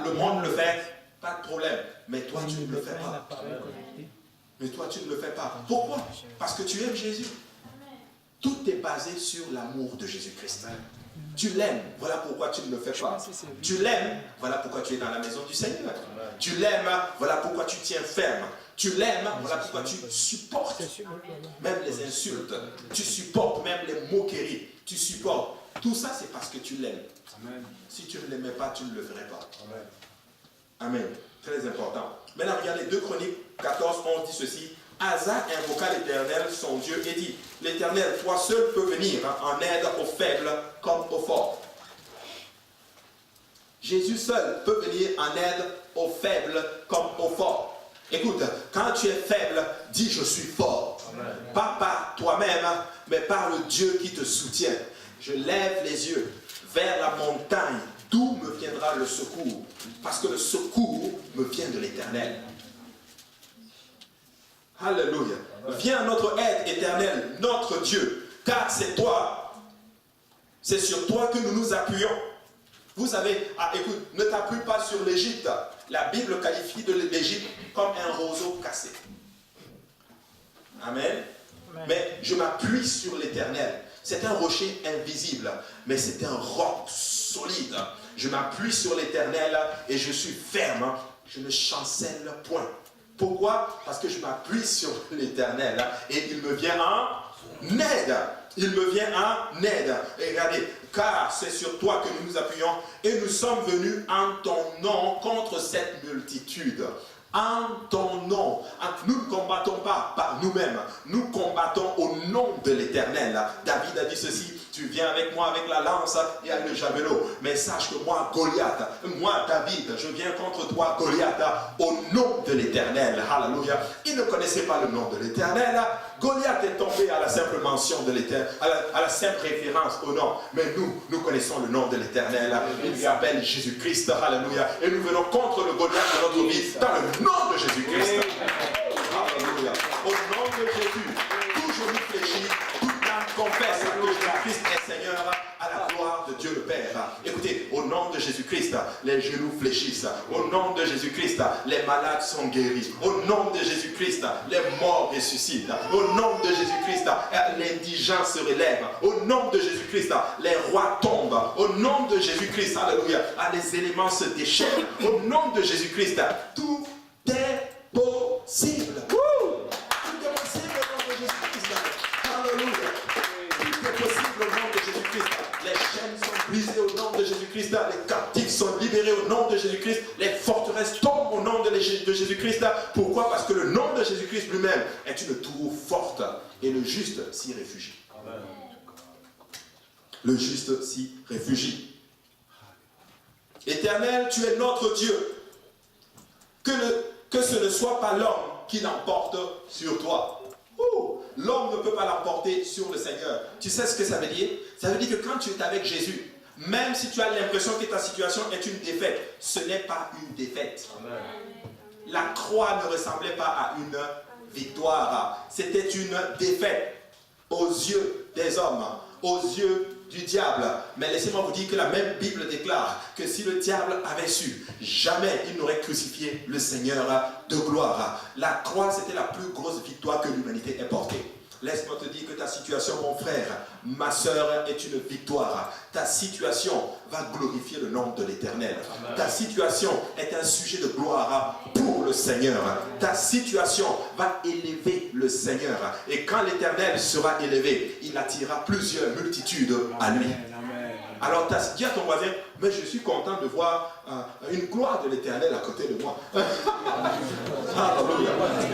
Le monde le fait, pas de problème, mais toi tu ne le fais pas. Mais toi tu ne le fais pas. Pourquoi? Parce que tu aimes Jésus. Tout est basé sur l'amour de Jésus-Christ. Tu l'aimes, voilà pourquoi tu ne le fais pas. Tu l'aimes, voilà pourquoi tu es dans la maison du Seigneur. Tu l'aimes, voilà pourquoi tu tiens ferme. Tu l'aimes, voilà pourquoi tu supportes même les insultes. Tu supportes même les moqueries. Tu supportes. Tout ça, c'est parce que tu l'aimes. Si tu ne l'aimais pas, tu ne le ferais pas. Amen. Très important. Maintenant, regardez 2 Chroniques 14, 11 dit ceci. Asa invoqua l'Éternel, son Dieu, et dit, l'Éternel, toi seul peux venir en aide aux faibles comme aux forts. Jésus seul peut venir en aide aux faibles comme aux forts. Écoute, quand tu es faible, dis je suis fort. Amen. Pas par toi-même, mais par le Dieu qui te soutient. Je lève les yeux vers la montagne, d'où me viendra le secours. Parce que le secours me vient de l'Éternel. Alléluia. Viens à notre aide, Éternel, notre Dieu. Car c'est toi, c'est sur toi que nous nous appuyons. Vous savez, écoute, ne t'appuie pas sur l'Égypte. La Bible qualifie de l'Égypte comme un roseau cassé. Amen. Mais je m'appuie sur l'Éternel. C'est un rocher invisible, mais c'est un roc solide. Je m'appuie sur l'Éternel et je suis ferme. Je ne chancelle point. Pourquoi? Parce que je m'appuie sur l'Éternel et il me vient en aide. Il me vient en aide. Et regardez, car c'est sur toi que nous nous appuyons et nous sommes venus en ton nom contre cette multitude. En ton nom. Nous ne combattons pas par nous-mêmes. Nous combattons au nom de l'Éternel. David a dit ceci. Tu viens avec moi avec la lance et avec le javelot. Mais sache que moi, Goliath, moi, David, je viens contre toi, Goliath, au nom de l'Éternel. Alléluia. Il ne connaissait pas le nom de l'Éternel. Goliath est tombé à la simple mention de l'Éternel, à la simple référence au nom. Mais nous connaissons le nom de l'Éternel. Il lui appelle Jésus-Christ. Alléluia. Et nous venons contre le Goliath de notre vie dans le nom de Jésus-Christ. Alléluia. Au nom de Jésus, tout genou fléchit, toute âme confesse que Jésus-Christ est Seigneur à la gloire de Dieu le Père. Écoutez, au nom de Jésus-Christ, les genoux fléchissent. Au nom de Jésus-Christ, les malades sont guéris. Au nom de Jésus-Christ, les morts ressuscitent. Au nom de Jésus-Christ, l'indigent se relève. Au nom de Jésus-Christ, les rois tombent. Au nom de Jésus-Christ, alléluia, les éléments se déchaînent. Au nom de Jésus-Christ, tout est possible. Tout est possible au nom de Jésus-Christ. Alléluia. Tout est possible au nom de Jésus-Christ. Les chaînes sont brisées au nom de Jésus-Christ. Les captifs sont libérés au nom de Jésus-Christ. Les forteresses tombent au nom de Jésus-Christ. Pourquoi? Parce que le nom de Jésus-Christ lui-même est une tour forte. Et le juste s'y réfugie. Amen. Le juste s'y réfugie. Éternel, tu es notre Dieu. Que ce ne soit pas l'homme qui l'emporte sur toi. L'homme ne peut pas l'emporter sur le Seigneur. Tu sais ce que ça veut dire? Ça veut dire que quand tu es avec Jésus, même si tu as l'impression que ta situation est une défaite, ce n'est pas une défaite. Amen. La croix ne ressemblait pas à une victoire. C'était une défaite aux yeux des hommes, aux yeux du diable. Mais laissez-moi vous dire que la même Bible déclare que si le diable avait su, jamais il n'aurait crucifié le Seigneur de gloire. La croix, c'était la plus grosse victoire que l'humanité ait portée. Laisse-moi te dire que ta situation, mon frère, ma soeur, est une victoire. Ta situation va glorifier le nom de l'Éternel. Ta situation est un sujet de gloire pour le Seigneur. Ta situation va élever le Seigneur. Et quand l'Éternel sera élevé, il attirera plusieurs multitudes à lui. Alors, dis à ton voisin, mais je suis content de voir une gloire de l'Éternel à côté de moi. Alléluia.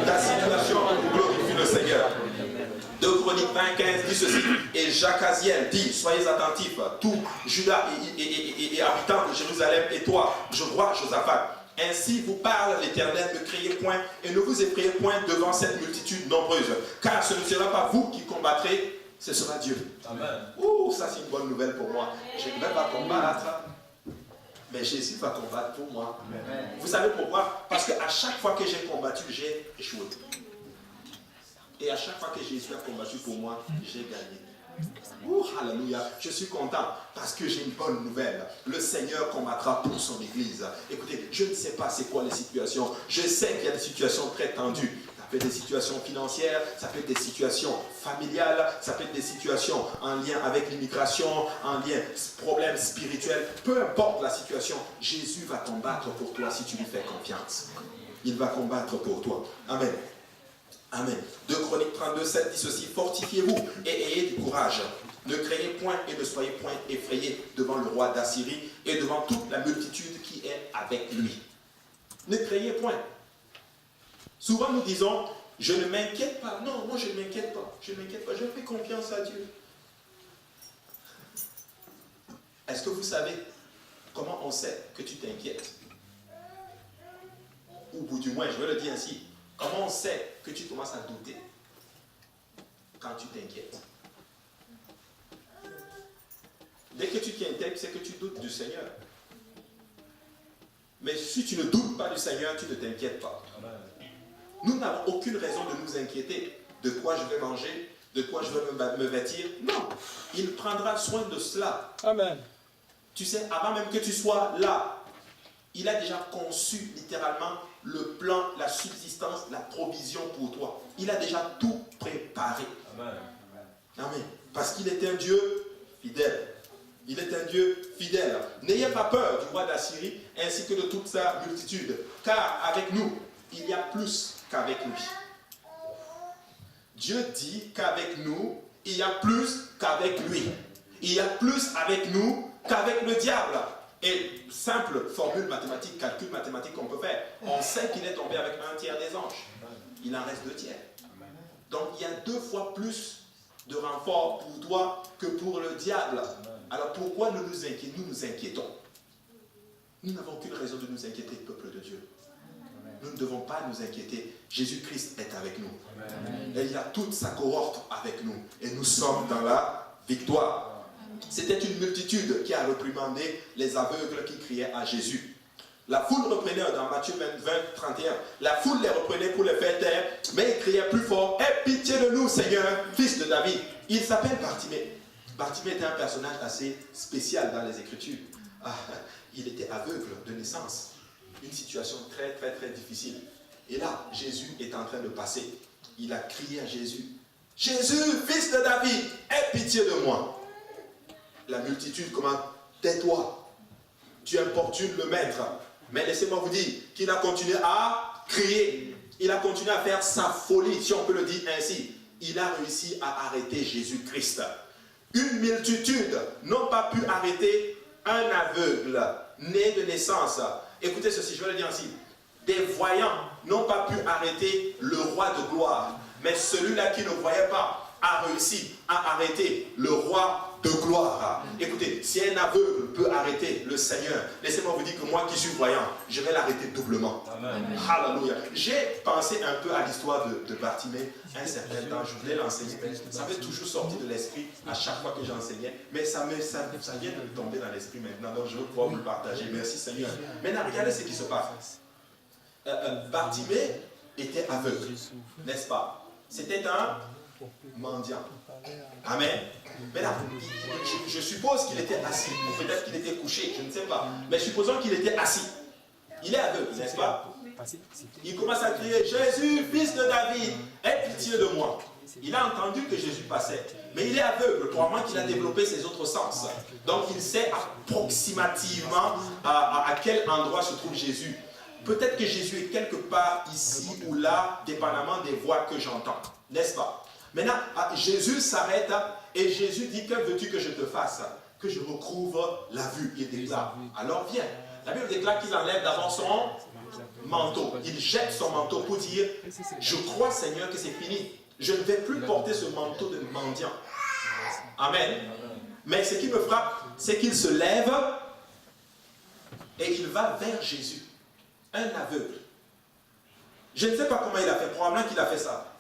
Ta situation glorifie le Seigneur. 2 Chroniques 20:15 dit ceci, et Jacaziel dit, soyez attentifs, tout Judas et habitants de Jérusalem, et toi, je roi Josaphat. Ainsi vous parle l'Éternel, ne craiez point et ne vous effrayez point devant cette multitude nombreuse, car ce ne sera pas vous qui combattrez, ce sera Dieu. Amen. Ouh, ça c'est une bonne nouvelle pour moi. Je ne vais pas combattre, mais Jésus va combattre pour moi. Amen. Vous savez pourquoi? Parce qu'à chaque fois que j'ai combattu, j'ai échoué. Et à chaque fois que Jésus a combattu pour moi, j'ai gagné. Ouh, alléluia. Je suis content parce que j'ai une bonne nouvelle. Le Seigneur combattra pour son Église. Écoutez, je ne sais pas c'est quoi les situations. Je sais qu'il y a des situations très tendues. Ça peut être des situations financières, ça peut être des situations familiales, ça peut être des situations en lien avec l'immigration, en lien problèmes spirituels. Peu importe la situation, Jésus va combattre pour toi si tu lui fais confiance. Il va combattre pour toi. Amen. Amen. 2 Chroniques 32:7 dit ceci, fortifiez-vous et ayez du courage. Ne craignez point et ne soyez point effrayés devant le roi d'Assyrie et devant toute la multitude qui est avec lui. Ne craignez point. Souvent nous disons, je ne m'inquiète pas. Non, moi je ne m'inquiète pas. Je ne m'inquiète pas. Je fais confiance à Dieu. Est-ce que vous savez comment on sait que tu t'inquiètes? Ou du moins, je vais le dire ainsi. Comment on sait que tu commences à douter quand tu t'inquiètes? Dès que tu t'inquiètes, c'est que tu doutes du Seigneur. Mais si tu ne doutes pas du Seigneur, tu ne t'inquiètes pas. Nous n'avons aucune raison de nous inquiéter. De quoi je vais manger? De quoi je vais me vêtir? Non. Il prendra soin de cela. Amen. Tu sais, avant même que tu sois là, il a déjà conçu littéralement le plan, la subsistance, la provision pour toi. Il a déjà tout préparé. Amen. Amen. Parce qu'il est un Dieu fidèle. Il est un Dieu fidèle. N'ayez pas peur du roi d'Assyrie ainsi que de toute sa multitude. Car avec nous, il y a plus qu'avec lui. Dieu dit qu'avec nous, il y a plus qu'avec lui. Il y a plus avec nous qu'avec le diable. Et simple formule mathématique, calcul mathématique qu'on peut faire. On sait qu'il est tombé avec 1/3 des anges. Il en reste 2/3. Donc il y a 2 fois plus de renfort pour toi que pour le diable. Alors pourquoi nous nous inquiétons? Nous n'avons aucune raison de nous inquiéter, peuple de Dieu. Nous ne devons pas nous inquiéter. Jésus-Christ est avec nous. Et il a toute sa cohorte avec nous. Et nous sommes dans la victoire. C'était une multitude qui a réprimandé les aveugles qui criaient à Jésus. La foule reprenait, dans Matthieu 20:31, la foule les reprenait pour les faire taire, mais ils criaient plus fort, « Aie pitié de nous, Seigneur, fils de David !» Il s'appelle Bartimée. Bartimée était un personnage assez spécial dans les Écritures. Il était aveugle de naissance. Une situation très, très, très difficile. Et là, Jésus est en train de passer. Il a crié à Jésus, « Jésus, fils de David, aie pitié de moi !» La multitude commence, tais-toi, tu importunes le maître. Mais laissez-moi vous dire qu'il a continué à crier. Il a continué à faire sa folie, si on peut le dire ainsi. Il a réussi à arrêter Jésus-Christ. Une multitude n'a pas pu arrêter un aveugle né de naissance. Écoutez ceci, je vais le dire ainsi. Des voyants n'ont pas pu arrêter le roi de gloire. Mais celui-là qui ne voyait pas a réussi à arrêter le roi de gloire. Écoutez, si un aveugle peut arrêter le Seigneur, laissez-moi vous dire que moi qui suis voyant, je vais l'arrêter doublement. Amen. Alléluia. J'ai pensé un peu à l'histoire de Bartimée un certain temps. Je voulais l'enseigner, mais ça m'est toujours sorti de l'esprit à chaque fois que j'enseignais. Mais ça vient de me tomber dans l'esprit maintenant, donc je veux pouvoir vous le partager. Merci Seigneur. Maintenant, regardez ce qui se passe. Bartimée était aveugle, n'est-ce pas? C'était un mendiant. Amen. Mais là, je suppose qu'il était assis, ou peut-être qu'il était couché, je ne sais pas. Mais supposons qu'il était assis. Il est aveugle, n'est-ce pas? Il commence à crier, Jésus, fils de David, aie pitié de moi. Il a entendu que Jésus passait. Mais il est aveugle, probablement qu'il a développé ses autres sens. Donc il sait approximativement à quel endroit se trouve Jésus. Peut-être que Jésus est quelque part ici ou là, dépendamment des voix que j'entends. N'est-ce pas? Maintenant, Jésus s'arrête et Jésus dit, que veux-tu que je te fasse? Que je recouvre la vue. Il déclare, alors viens. La Bible déclare qu'il enlève d'abord son manteau. Il jette son manteau pour dire, je crois Seigneur que c'est fini. Je ne vais plus porter ce manteau de mendiant. Amen. Mais ce qui me frappe, c'est qu'il se lève et il va vers Jésus. Un aveugle. Je ne sais pas comment il a fait. Probablement qu'il a fait ça.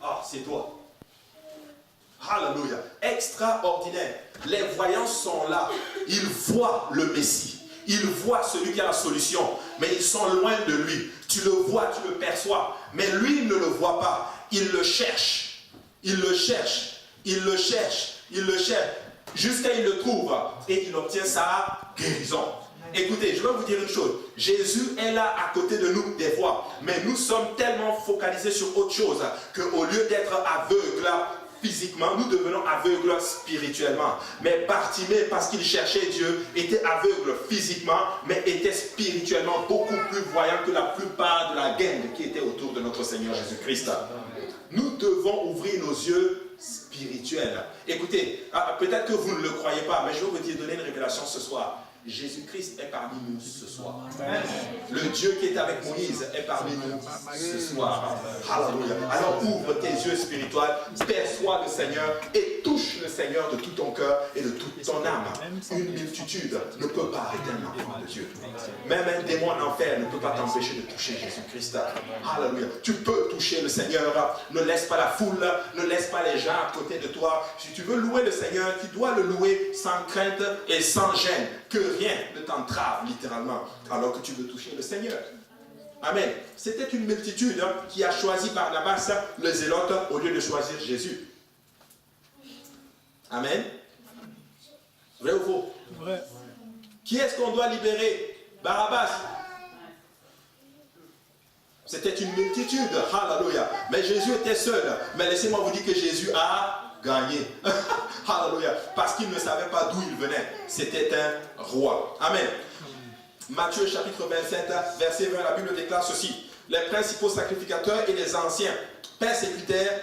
Ah, c'est toi. Alléluia. Extraordinaire. Les voyants sont là. Ils voient le Messie. Ils voient celui qui a la solution. Mais ils sont loin de lui. Tu le vois, tu le perçois. Mais lui, il ne le voit pas. Il le cherche. Il le cherche. Il le cherche. Il le cherche. Jusqu'à il le trouve. Et il obtient sa guérison. Écoutez, je vais vous dire une chose. Jésus est là à côté de nous des fois. Mais nous sommes tellement focalisés sur autre chose qu'au lieu d'être aveugles physiquement, nous devenons aveugles spirituellement. Mais Bartimée, parce qu'il cherchait Dieu, était aveugle physiquement, mais était spirituellement beaucoup plus voyant que la plupart de la gang qui était autour de notre Seigneur Jésus-Christ. Nous devons ouvrir nos yeux spirituels. Écoutez, peut-être que vous ne le croyez pas, mais je vais vous donner une révélation ce soir. Jésus-Christ est parmi nous ce soir. Le Dieu qui est avec Moïse est parmi nous ce soir. Alléluia. Alors ouvre tes yeux spirituels, perçois le Seigneur et touche le Seigneur de tout ton cœur et de toute ton âme. Une multitude ne peut pas arrêter un enfant de Dieu. Même un démon en enfer ne peut pas t'empêcher de toucher Jésus-Christ. Alléluia. Tu peux toucher le Seigneur. Ne laisse pas la foule, ne laisse pas les gens à côté de toi. Si tu veux louer le Seigneur, tu dois le louer sans crainte et sans gêne. Que rien ne t'entrave littéralement alors que tu veux toucher le Seigneur. Amen. C'était une multitude qui a choisi Barnabas, le zélote, au lieu de choisir Jésus. Amen. Vrai ou faux? Vrai. Qui est-ce qu'on doit libérer? Barabbas. C'était une multitude. Alléluia. Mais Jésus était seul. Mais laissez-moi vous dire que Jésus a gagné. Alléluia. Parce qu'il ne savait pas d'où il venait. C'était un roi. Amen. Matthieu chapitre 27, verset 20, la Bible déclare ceci. Les principaux sacrificateurs et les anciens persécutèrent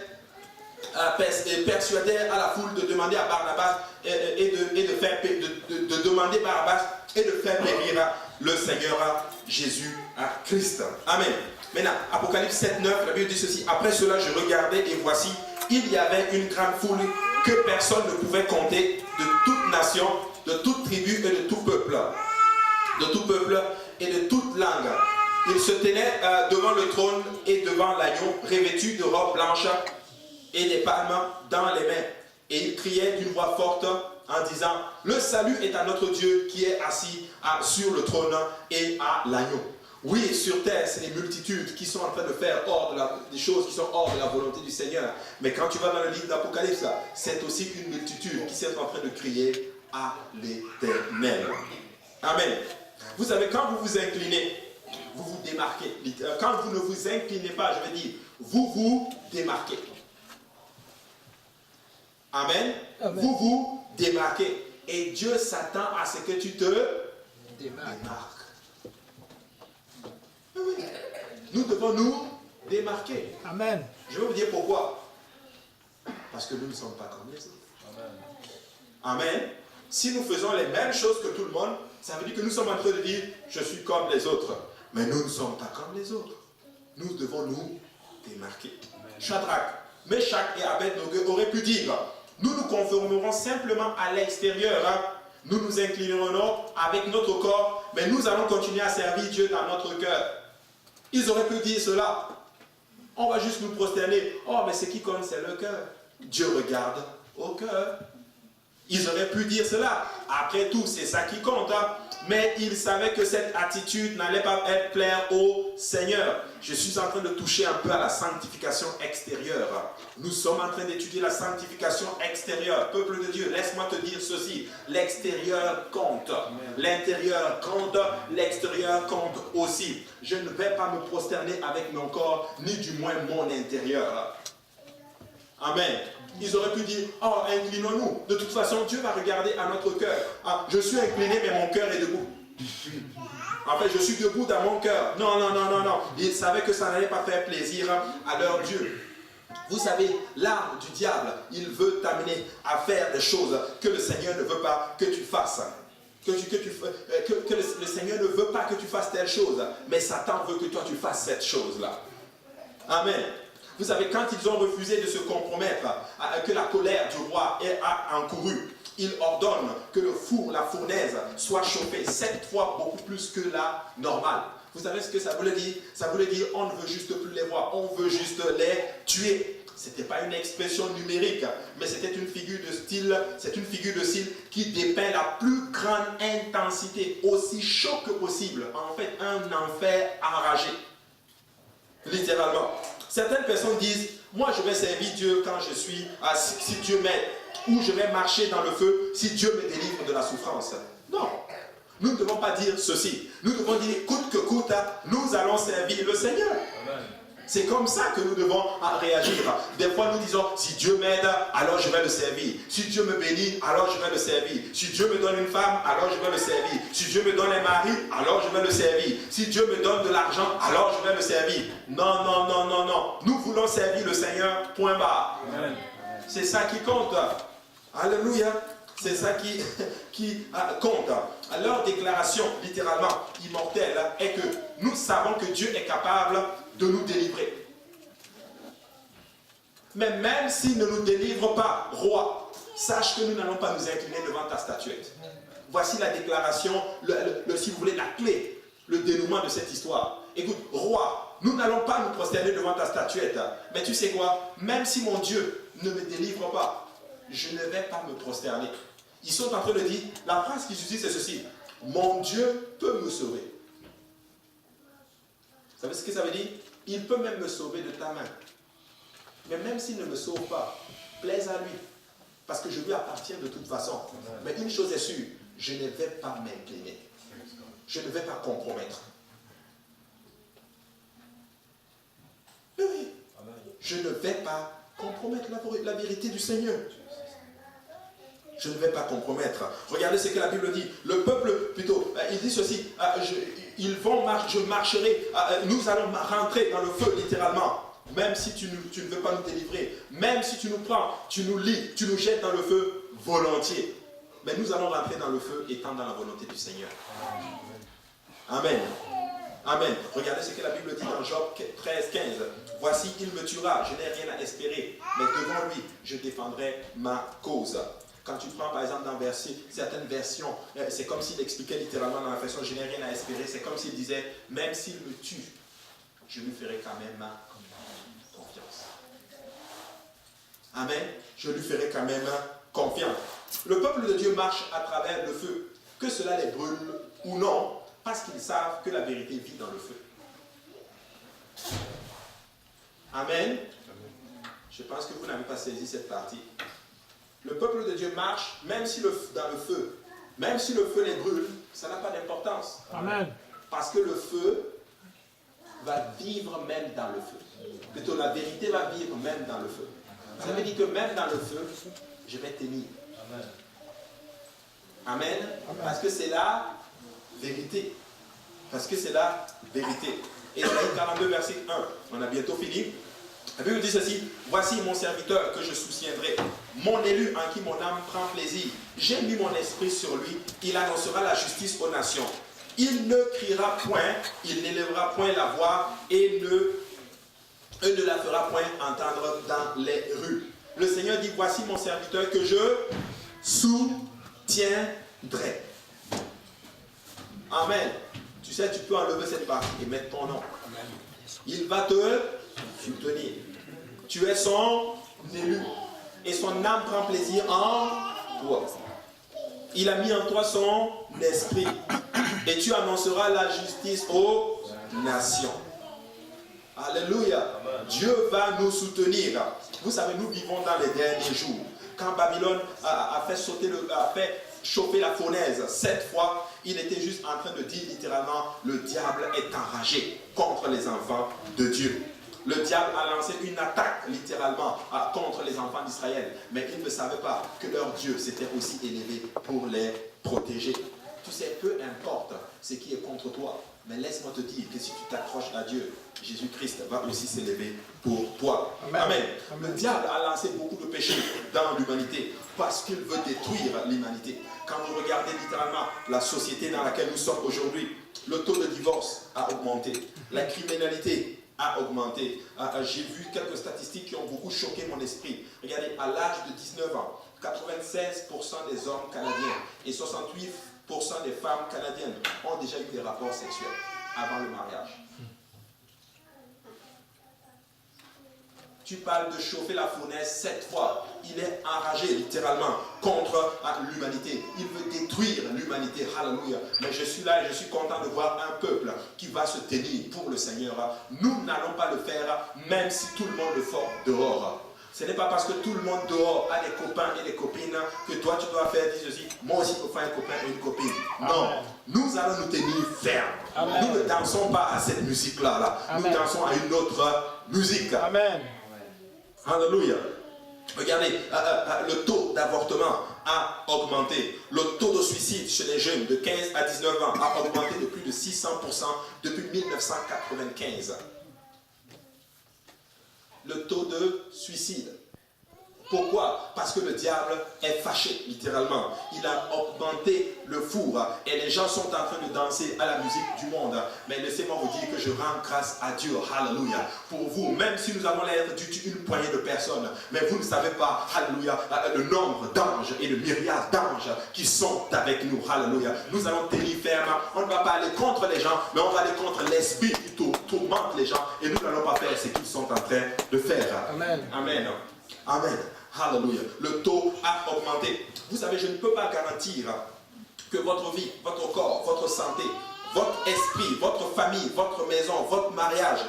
et persuadèrent à la foule de demander à Barnabas de demander Barabbas et de faire périr le Seigneur Jésus à Christ. Amen. Maintenant, Apocalypse 7, 9, la Bible dit ceci. Après cela, je regardais et voici, il y avait une grande foule que personne ne pouvait compter, de toute nation, de toute tribu et de tout peuple. De tout peuple et de toute langue. Ils se tenaient devant le trône et devant l'agneau, revêtus de robes blanches et des palmes dans les mains. Et ils criaient d'une voix forte en disant, le salut est à notre Dieu qui est assis sur le trône et à l'agneau. Oui, sur terre, c'est les multitudes qui sont en train de faire des choses qui sont hors de la volonté du Seigneur. Mais quand tu vas dans le livre d'Apocalypse, c'est aussi une multitude qui est en train de crier à l'Éternel. Amen. Vous savez, quand vous vous inclinez, vous vous démarquez. Quand vous ne vous inclinez pas, je vais dire, vous vous démarquez. Amen. Amen. Vous vous démarquez. Et Dieu s'attend à ce que tu te démarques. Oui. Nous devons nous démarquer. Amen. Je vais vous dire pourquoi. Parce que nous ne sommes pas comme les autres. Amen. Amen. Si nous faisons les mêmes choses que tout le monde, ça veut dire que nous sommes en train de dire, je suis comme les autres. Mais nous ne sommes pas comme les autres. Nous devons nous démarquer. Shadrach, Meshach et Abed-Nego auraient pu dire, nous nous conformerons simplement à l'extérieur. Nous nous inclinerons avec notre corps, mais nous allons continuer à servir Dieu dans notre cœur. Ils auraient pu dire cela. On va juste nous prosterner. Oh, mais ce qui compte, c'est le cœur. Dieu regarde au cœur. Ils auraient pu dire cela. Après tout, c'est ça qui compte. Hein. Mais ils savaient que cette attitude n'allait pas être plaire au Seigneur. Je suis en train de toucher un peu à la sanctification extérieure. Nous sommes en train d'étudier la sanctification extérieure. Peuple de Dieu, laisse-moi te dire ceci. L'extérieur compte. L'intérieur compte. L'extérieur compte aussi. Je ne vais pas me prosterner avec mon corps, ni du moins mon intérieur. Amen. Ils auraient pu dire, oh, inclinons-nous. De toute façon, Dieu va regarder à notre cœur. Ah, je suis incliné, mais mon cœur est debout. En fait, je suis debout dans mon cœur. Non, non, non, non, non. Ils savaient que ça n'allait pas faire plaisir à leur Dieu. Vous savez, l'arme du diable, il veut t'amener à faire des choses que le Seigneur ne veut pas que tu fasses. Que le Seigneur ne veut pas que tu fasses telle chose. Mais Satan veut que toi tu fasses cette chose-là. Amen. Vous savez, quand ils ont refusé de se compromettre, que la colère du roi a encouru, il ordonne que le four, la fournaise, soit chauffée 7 fois beaucoup plus que la normale. Vous savez ce que ça voulait dire? Ça voulait dire, on ne veut juste plus les voir, on veut juste les tuer. Ce n'était pas une expression numérique, mais c'était une figure de style, c'est une figure de style qui dépeint la plus grande intensité, aussi chaud que possible. En fait, un enfer enragé. Littéralement. Certaines personnes disent, moi je vais servir Dieu quand je suis, si Dieu m'aide, ou je vais marcher dans le feu si Dieu me délivre de la souffrance. Non, nous ne devons pas dire ceci. Nous devons dire, coûte que coûte, nous allons servir le Seigneur. Amen. C'est comme ça que nous devons réagir. Des fois nous disons, si Dieu m'aide, alors je vais le servir. Si Dieu me bénit, alors je vais le servir. Si Dieu me donne une femme, alors je vais le servir. Si Dieu me donne un mari, alors je vais le servir. Si Dieu me donne de l'argent, alors je vais le servir. Non, non, non, non, non. Nous voulons servir le Seigneur, point barre. C'est ça qui compte. Alléluia. C'est ça qui compte. Leur déclaration, littéralement immortelle, est que nous savons que Dieu est capable de nous délivrer. Mais même s'il ne nous délivre pas, roi, sache que nous n'allons pas nous incliner devant ta statuette. Voici la déclaration, si vous voulez, la clé, le dénouement de cette histoire. Écoute, roi, nous n'allons pas nous prosterner devant ta statuette. Mais tu sais quoi? Même si mon Dieu ne me délivre pas, je ne vais pas me prosterner. Ils sont en train de dire, la phrase qu'ils utilisent, c'est ceci. Mon Dieu peut me sauver. Vous savez ce que ça veut dire? Il peut même me sauver de ta main. Mais même s'il ne me sauve pas, plaise à lui. Parce que je lui appartiens de toute façon. Mais une chose est sûre, je ne vais pas m'incliner. Je ne vais pas compromettre. Mais oui, je ne vais pas compromettre la vérité du Seigneur. Je ne vais pas compromettre. Regardez ce que la Bible dit. Le peuple, plutôt, il dit ceci. Je marcherai. Nous allons rentrer dans le feu, littéralement. Même si tu ne veux pas nous délivrer. Même si tu nous prends, tu nous lis, tu nous jettes dans le feu, volontiers. Mais nous allons rentrer dans le feu, étant dans la volonté du Seigneur. Amen. Amen. Regardez ce que la Bible dit dans Job 13, 15. Voici, il me tuera, je n'ai rien à espérer. Mais devant lui, je défendrai ma cause. Quand tu prends par exemple dans certaines versions, c'est comme s'il expliquait littéralement dans la version je n'ai rien à espérer. C'est comme s'il disait, même s'il me tue, je lui ferai quand même confiance. Amen. Je lui ferai quand même confiance. Le peuple de Dieu marche à travers le feu. Que cela les brûle ou non, parce qu'ils savent que la vérité vit dans le feu. Amen. Je pense que vous n'avez pas saisi cette partie. Le peuple de Dieu marche, même si dans le feu, même si le feu les brûle, ça n'a pas d'importance. Amen. Parce que le feu va vivre même dans le feu. Plutôt, la vérité va vivre même dans le feu. Ça veut dire que même dans le feu, je vais t'aimer. Amen. Amen. Parce que c'est la vérité. Parce que c'est la vérité. Ésaïe 42, verset 1. On a bientôt fini. La Bible dit ceci, voici mon serviteur que je soutiendrai, mon élu en qui mon âme prend plaisir. J'ai mis mon esprit sur lui, il annoncera la justice aux nations. Il ne criera point, il n'élèvera point la voix et ne la fera point entendre dans les rues. Le Seigneur dit, voici mon serviteur que je soutiendrai. Amen. Tu sais, tu peux enlever cette partie et mettre ton nom. Il va te soutenir. Tu es son élu. Et son âme prend plaisir en toi. Il a mis en toi son esprit. Et tu annonceras la justice aux nations. Alléluia. Dieu va nous soutenir. Vous savez, nous vivons dans les derniers jours. Quand Babylone a fait chauffer la fournaise 7 fois, il était juste en train de dire littéralement, le diable est enragé contre les enfants de Dieu. Le diable a lancé une attaque littéralement contre les enfants d'Israël. Mais il ne savait pas que leur Dieu s'était aussi élevé pour les protéger. Tu sais, peu importe ce qui est contre toi, mais laisse-moi te dire que si tu t'accroches à Dieu, Jésus-Christ va aussi s'élever pour toi. Amen. Amen. Le diable a lancé beaucoup de péchés dans l'humanité parce qu'il veut détruire l'humanité. Quand vous regardez littéralement la société dans laquelle nous sommes aujourd'hui, le taux de divorce a augmenté, la criminalité a augmenté. J'ai vu quelques statistiques qui ont beaucoup choqué mon esprit. Regardez, à l'âge de 19 ans, 96% des hommes canadiens et 68% des femmes canadiennes ont déjà eu des rapports sexuels avant le mariage. Tu parles de chauffer la fournaise 7 fois. Il est enragé littéralement contre l'humanité. Il veut détruire l'humanité. Alléluia. Mais je suis là et je suis content de voir un peuple qui va se tenir pour le Seigneur. Nous n'allons pas le faire même si tout le monde le fait dehors. Ce n'est pas parce que tout le monde dehors a des copains et des copines que toi tu dois faire ceci. Moi aussi je peux faire un copain et une copine. Non, nous allons nous tenir fermes. Amen. Nous ne dansons pas à cette musique-là. Nous dansons à une autre musique. Amen. Alléluia. Regardez, le taux d'avortement a augmenté. Le taux de suicide chez les jeunes de 15 à 19 ans a augmenté de plus de 600% depuis 1995. Le taux de suicide. Pourquoi? Parce que le diable est fâché, littéralement. Il a augmenté le four et les gens sont en train de danser à la musique du monde. Mais laissez-moi vous dire que je rends grâce à Dieu, alléluia, pour vous, même si nous avons l'air d'une poignée de personnes, mais vous ne savez pas, alléluia, le nombre d'anges et de myriades d'anges qui sont avec nous, alléluia. Nous allons tenir ferme, on ne va pas aller contre les gens, mais on va aller contre l'esprit qui tourmente les gens et nous n'allons pas faire ce qu'ils sont en train de faire. Amen. Amen. Amen. Alléluia. Le taux a augmenté. Vous savez, je ne peux pas garantir que votre vie, votre corps, votre santé, votre esprit, votre famille, votre maison, votre mariage,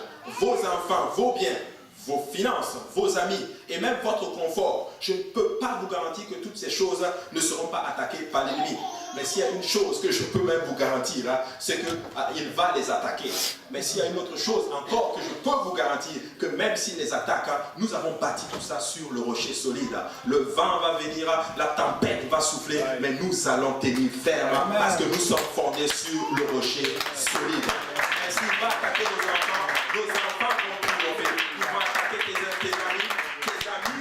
vos enfants, vos biens, vos finances, vos amis et même votre confort, je ne peux pas vous garantir que toutes ces choses ne seront pas attaquées par l'ennemi. Mais s'il y a une chose que je peux même vous garantir, c'est qu'il va les attaquer. Mais s'il y a une autre chose encore que je peux vous garantir, que même s'il les attaque, nous avons bâti tout ça sur le rocher solide. Le vent va venir, la tempête va souffler, mais nous allons tenir ferme parce que nous sommes fondés sur le rocher solide. Et s'il va attaquer nos enfants vont triompher. Il va attaquer tes amis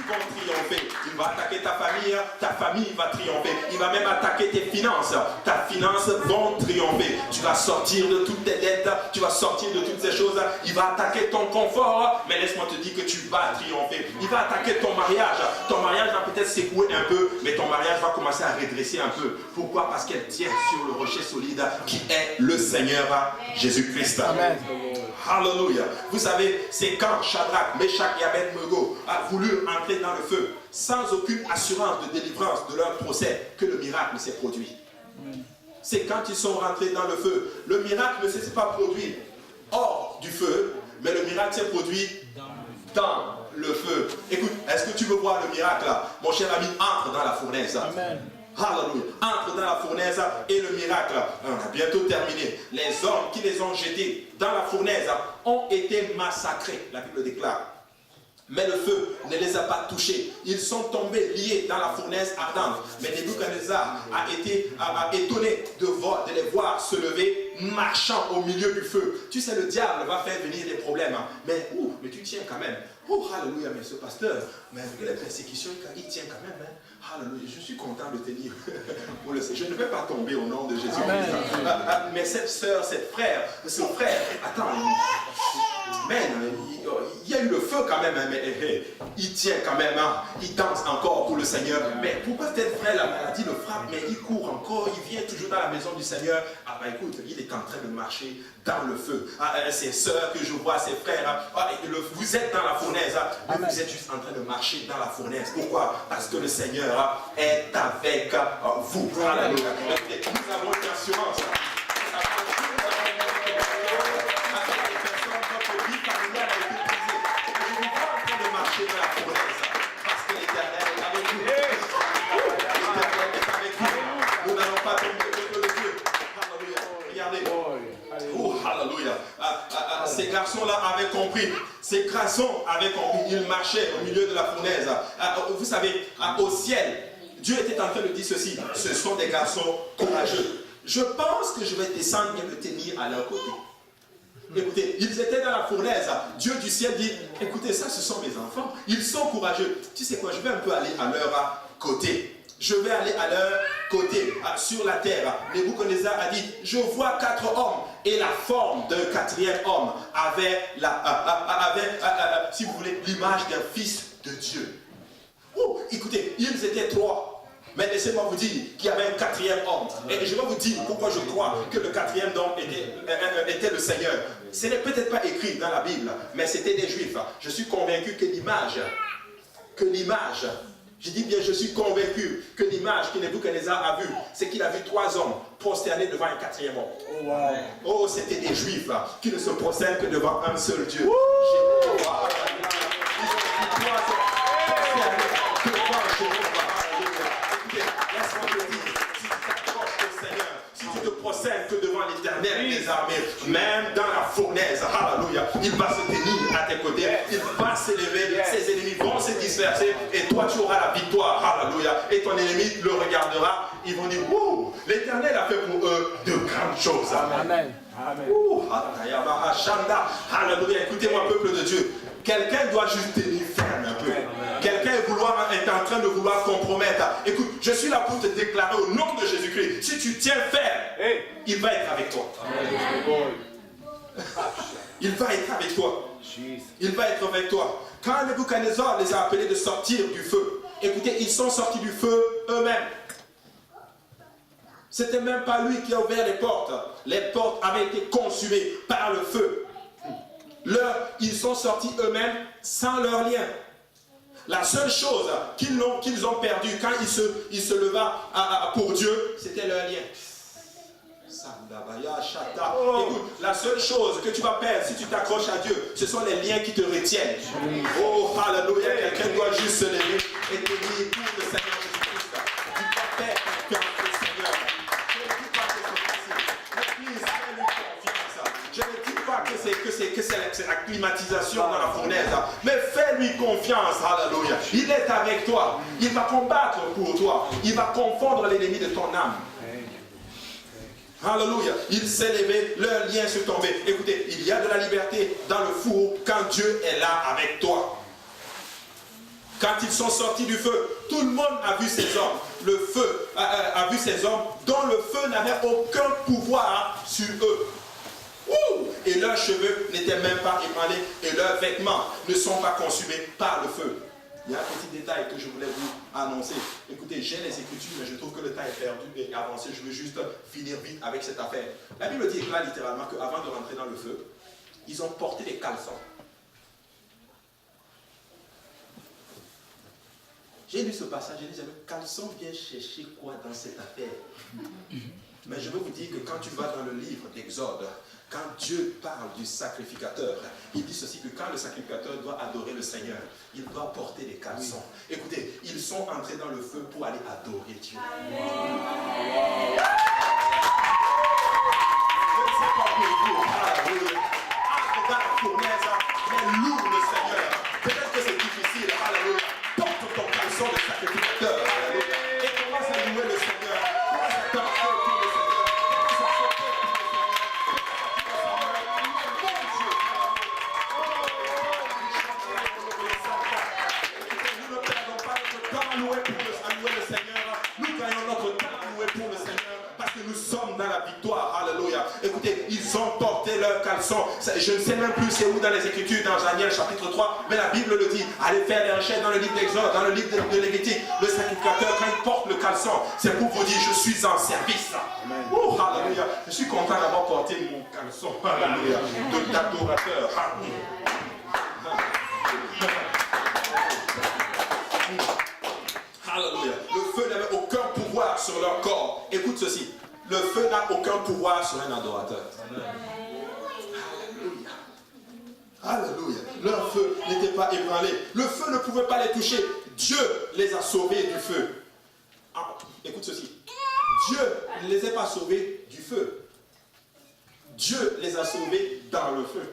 vont triompher. Il va attaquer ta famille va triompher. Il va même attaquer tes finances vont triompher. Tu vas sortir de toutes tes dettes, tu vas sortir de toutes ces choses. Il va attaquer ton confort, mais laisse-moi te dire que tu vas triompher. Il va attaquer ton mariage va peut-être s'écouer un peu, mais ton mariage va commencer à redresser un peu. Pourquoi? Parce qu'elle tient sur le rocher solide qui est le Seigneur Jésus-Christ. Amen. Alléluia. Vous savez, c'est quand Shadrach, Meshach et Abednego a voulu entrer dans le feu sans aucune assurance de délivrance de leur procès que le miracle s'est produit. C'est quand ils sont rentrés dans le feu. Le miracle ne s'est pas produit hors du feu, mais le miracle s'est produit dans le feu. Écoute, est-ce que tu veux voir le miracle là? Mon cher ami, entre dans la fournaise. Amen. Alléluia. Entre dans la fournaise et le miracle. On a bientôt terminé. Les hommes qui les ont jetés dans la fournaise ont été massacrés, la Bible déclare. Mais le feu ne les a pas touchés. Ils sont tombés liés dans la fournaise ardente. Mais Nebuchadnezzar a été étonné de les voir se lever, marchant au milieu du feu. Tu sais, le diable va faire venir des problèmes. Mais tu tiens quand même. Oh, alléluia, mais ce pasteur, mais avec les persécutions, il tient quand même. Alléluia, je suis content de tenir. Je ne vais pas tomber au nom de Jésus. Mais cette soeur, ce frère, attends. Amen. Il y a eu le feu quand même, hein, mais il tient quand même, hein, il danse encore pour le Seigneur. Mais pourquoi peut-être frère, la maladie le frappe, mais il court encore, il vient toujours dans la maison du Seigneur. Ah ben écoute, il est en train de marcher dans le feu. Ses sœurs que je vois, ses frères, vous êtes dans la fournaise, mais vous êtes juste en train de marcher dans la fournaise. Pourquoi? Parce que le Seigneur est avec vous. Alléluia. Nous avons une assurance. Ces garçons-là avaient compris. Ces garçons avaient compris. Ils marchaient au milieu de la fournaise. Vous savez, au ciel, Dieu était en train de dire ceci. Ce sont des garçons courageux. Je pense que je vais descendre et me tenir à leur côté. Écoutez, ils étaient dans la fournaise. Dieu du ciel dit, écoutez, ça, ce sont mes enfants. Ils sont courageux. Tu sais quoi, je vais un peu aller à leur côté. Je vais aller à leur côté, sur la terre. Nebuchadnezzar a dit, je vois 4 hommes. Et la forme d'un 4e homme avait, si vous voulez, l'image d'un fils de Dieu. Oh, écoutez, ils étaient 3. Mais laissez-moi vous dire qu'il y avait un 4e homme. Et je vais vous dire pourquoi je crois que le 4e homme était le Seigneur. Ce n'est peut-être pas écrit dans la Bible, mais c'était des Juifs. Je suis convaincu que l'image, je dis bien, je suis convaincu que l'image que Nebuchadnezzar a vue, c'est qu'il a vu 3 hommes prosternés devant un 4e homme. Oh, c'était des Juifs qui ne se prosternent que devant un seul Dieu. Ils ont vu 3 hommes prosternés devant Jéhovah. Écoutez, laisse-moi te dire, si tu t'approches au Seigneur, si tu te prosternes que devant l'Éternel des armées, même dans la fournaise, alléluia, il va se tenir à tes côtés, il va s'élever, ses ennemis vont se disperser, et toi tu auras la victoire, alléluia, et ton ennemi le regardera, ils vont dire, ouh, l'Éternel a fait pour eux de grandes choses. Amen. Amen. Alléluia, écoutez-moi, peuple de Dieu, quelqu'un doit juste tenir ferme un peu. Quelqu'un est en train de vouloir compromettre. Écoute, je suis là pour te déclarer au nom de Jésus-Christ, si tu tiens ferme, il va être avec toi. Il va être avec toi. Il va être avec toi. Quand Nebuchadnezzar les a appelés de sortir du feu, écoutez, ils sont sortis du feu eux-mêmes. C'était même pas lui qui a ouvert les portes. Les portes avaient été consumées par le feu. Ils sont sortis eux-mêmes sans leur lien. La seule chose qu'ils ont perdue quand ils se levaient pour Dieu, c'était leur lien. Écoute, la seule chose que tu vas perdre si tu t'accroches à Dieu, ce sont les liens qui te retiennent. Oh, alléluia, quelqu'un doit juste se lever et te dire pour le Seigneur Jésus-Christ. Tu dois perdre ton cœur pour le Seigneur. Je ne dis pas que c'est facile. Je ne dis pas que c'est la climatisation dans la fournaise. Mais fais-lui confiance, alléluia. Il est avec toi. Il va combattre pour toi. Il va confondre l'ennemi de ton âme. Alléluia. Il s'est levé, leurs liens sont tombés. Écoutez, il y a de la liberté dans le four quand Dieu est là avec toi. Quand ils sont sortis du feu, tout le monde a vu ces hommes. Le feu a vu ces hommes dont le feu n'avait aucun pouvoir sur eux. Et leurs cheveux n'étaient même pas ébranlés et leurs vêtements ne sont pas consumés par le feu. Il y a un petit détail que je voulais vous annoncer. Écoutez, j'ai les Écritures, mais je trouve que le temps est perdu et avancé. Je veux juste finir vite avec cette affaire. La Bible dit là littéralement qu'avant de rentrer dans le feu, ils ont porté des caleçons. J'ai lu ce passage, j'ai dit, le caleçon vient chercher quoi dans cette affaire? Mais je veux vous dire que quand tu vas dans le livre d'Exode, quand Dieu parle du sacrificateur, il dit ceci, que quand le sacrificateur doit adorer le Seigneur, il doit porter des caleçons. Écoutez, ils sont entrés dans le feu pour aller adorer Dieu. Je ne sais pas pour vous, entre dans la fournaise, mais loue le Seigneur. Peut-être que c'est difficile, alléluia. Porte ton caleçon de sacrificateur, alléluia. Et commence à louer le Seigneur. Commence à danser pour le Seigneur. Écoutez, ils ont porté enlever leurs caleçons. Je ne sais même plus c'est où dans les Écritures, dans Daniel chapitre 3, mais la Bible le dit. Allez faire les recherches dans le livre d'Exode, dans le livre de Lévitique. Le sacrificateur, quand il porte le caleçon, c'est pour vous dire, je suis en service. Oh, alléluia. Je suis content d'avoir porté mon caleçon, alléluia, d'adorateur. Alléluia. Le feu n'avait aucun pouvoir sur leur corps. Écoute ceci. Le feu n'a aucun pouvoir sur un adorateur. Alléluia. Alléluia. Leur feu n'était pas ébranlé. Le feu ne pouvait pas les toucher. Dieu les a sauvés du feu. Ah, écoute ceci. Dieu ne les a pas sauvés du feu. Dieu les a sauvés dans le feu.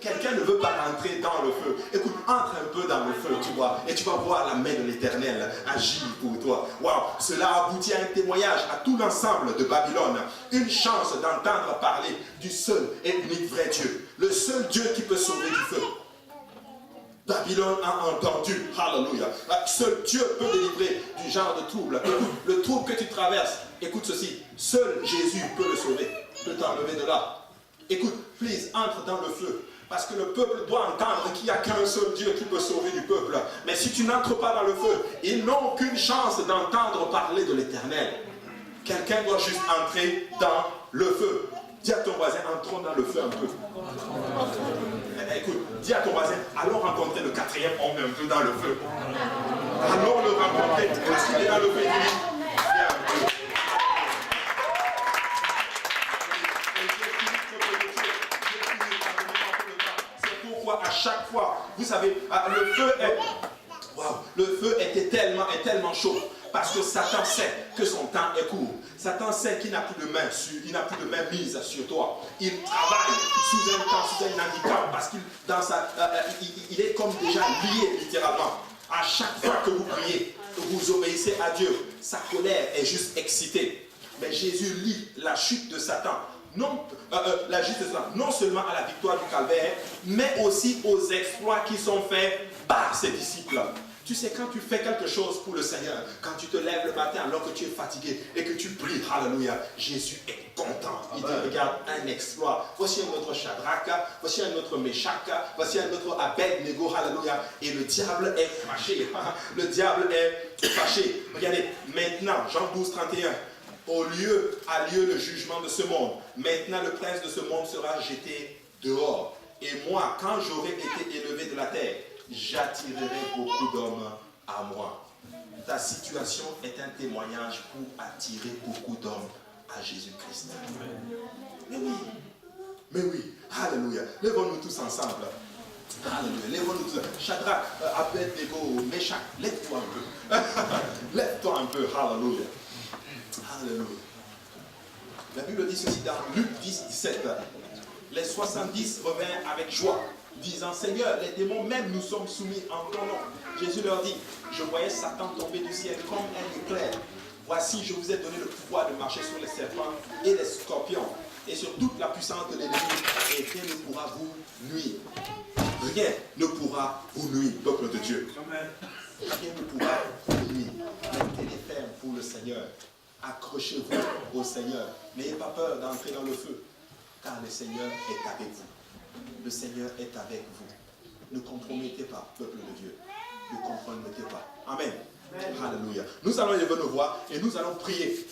Quelqu'un ne veut pas rentrer dans le feu. Écoute, entre un peu dans le feu, tu vois, et tu vas voir la main de l'Éternel agir pour toi. Waouh, cela aboutit à un témoignage à tout l'ensemble de Babylone. Une chance d'entendre parler du seul et unique vrai Dieu. Le seul Dieu qui peut sauver du feu. Babylone a entendu, alléluia. Seul Dieu peut délivrer du genre de trouble. Écoute, le trouble que tu traverses, écoute ceci, seul Jésus peut le sauver, peut t'enlever de là. Écoute, please, entre dans le feu. Parce que le peuple doit entendre qu'il n'y a qu'un seul Dieu qui peut sauver du peuple. Mais si tu n'entres pas dans le feu, ils n'ont aucune chance d'entendre parler de l'Éternel. Quelqu'un doit juste entrer dans le feu. Dis à ton voisin, entrons dans le feu un peu. Écoute, dis à ton voisin, allons rencontrer le quatrième homme un peu dans le feu. Allons le rencontrer. Parce qu'il est dans le feu. Viens un peu. À chaque fois, vous savez, le feu était tellement chaud parce que Satan sait que son temps est court. Satan sait qu'il n'a plus de main mise sur toi. Il travaille sous un handicap parce qu'il est comme déjà lié littéralement. À chaque fois que vous priez, que vous obéissez à Dieu, sa colère est juste excitée. Mais Jésus lie la chute de Satan. Non seulement à la victoire du calvaire, mais aussi aux exploits qui sont faits par ses disciples. Tu sais, quand tu fais quelque chose pour le Seigneur, quand tu te lèves le matin alors que tu es fatigué et que tu pries, alléluia, Jésus est content. Il te regarde un exploit. Voici un autre Shadrach, voici un autre Meshach, voici un autre Abednego, alléluia. Et le diable est fâché. Le diable est fâché. Regardez, maintenant, Jean 12, 31. A lieu le jugement de ce monde. Maintenant, le prince de ce monde sera jeté dehors. Et moi, quand j'aurai été élevé de la terre, j'attirerai beaucoup d'hommes à moi. Ta situation est un témoignage pour attirer beaucoup d'hommes à Jésus-Christ. Mais oui, alléluia. Lèvons-nous tous ensemble. Alléluia. Lèvons-nous tous. Shadrach, Abednego, Meshach, lève-toi un peu. Lève-toi un peu, alléluia. Alléluia. La Bible dit ceci dans Luc 10, 17. Les 70 revinrent avec joie, disant, Seigneur, les démons même nous sommes soumis en ton nom. Jésus leur dit, je voyais Satan tomber du ciel comme un éclair. Voici, je vous ai donné le pouvoir de marcher sur les serpents et les scorpions, et sur toute la puissance de l'ennemi, et rien ne pourra vous nuire. Rien ne pourra vous nuire, peuple de Dieu. Rien ne pourra vous nuire. Mettez les fermes pour le Seigneur. Accrochez-vous au Seigneur. N'ayez pas peur d'entrer dans le feu, car le Seigneur est avec vous. Le Seigneur est avec vous. Ne compromettez pas, peuple de Dieu. Ne compromettez pas. Amen. Alléluia. Nous allons lever nos voix et nous allons prier.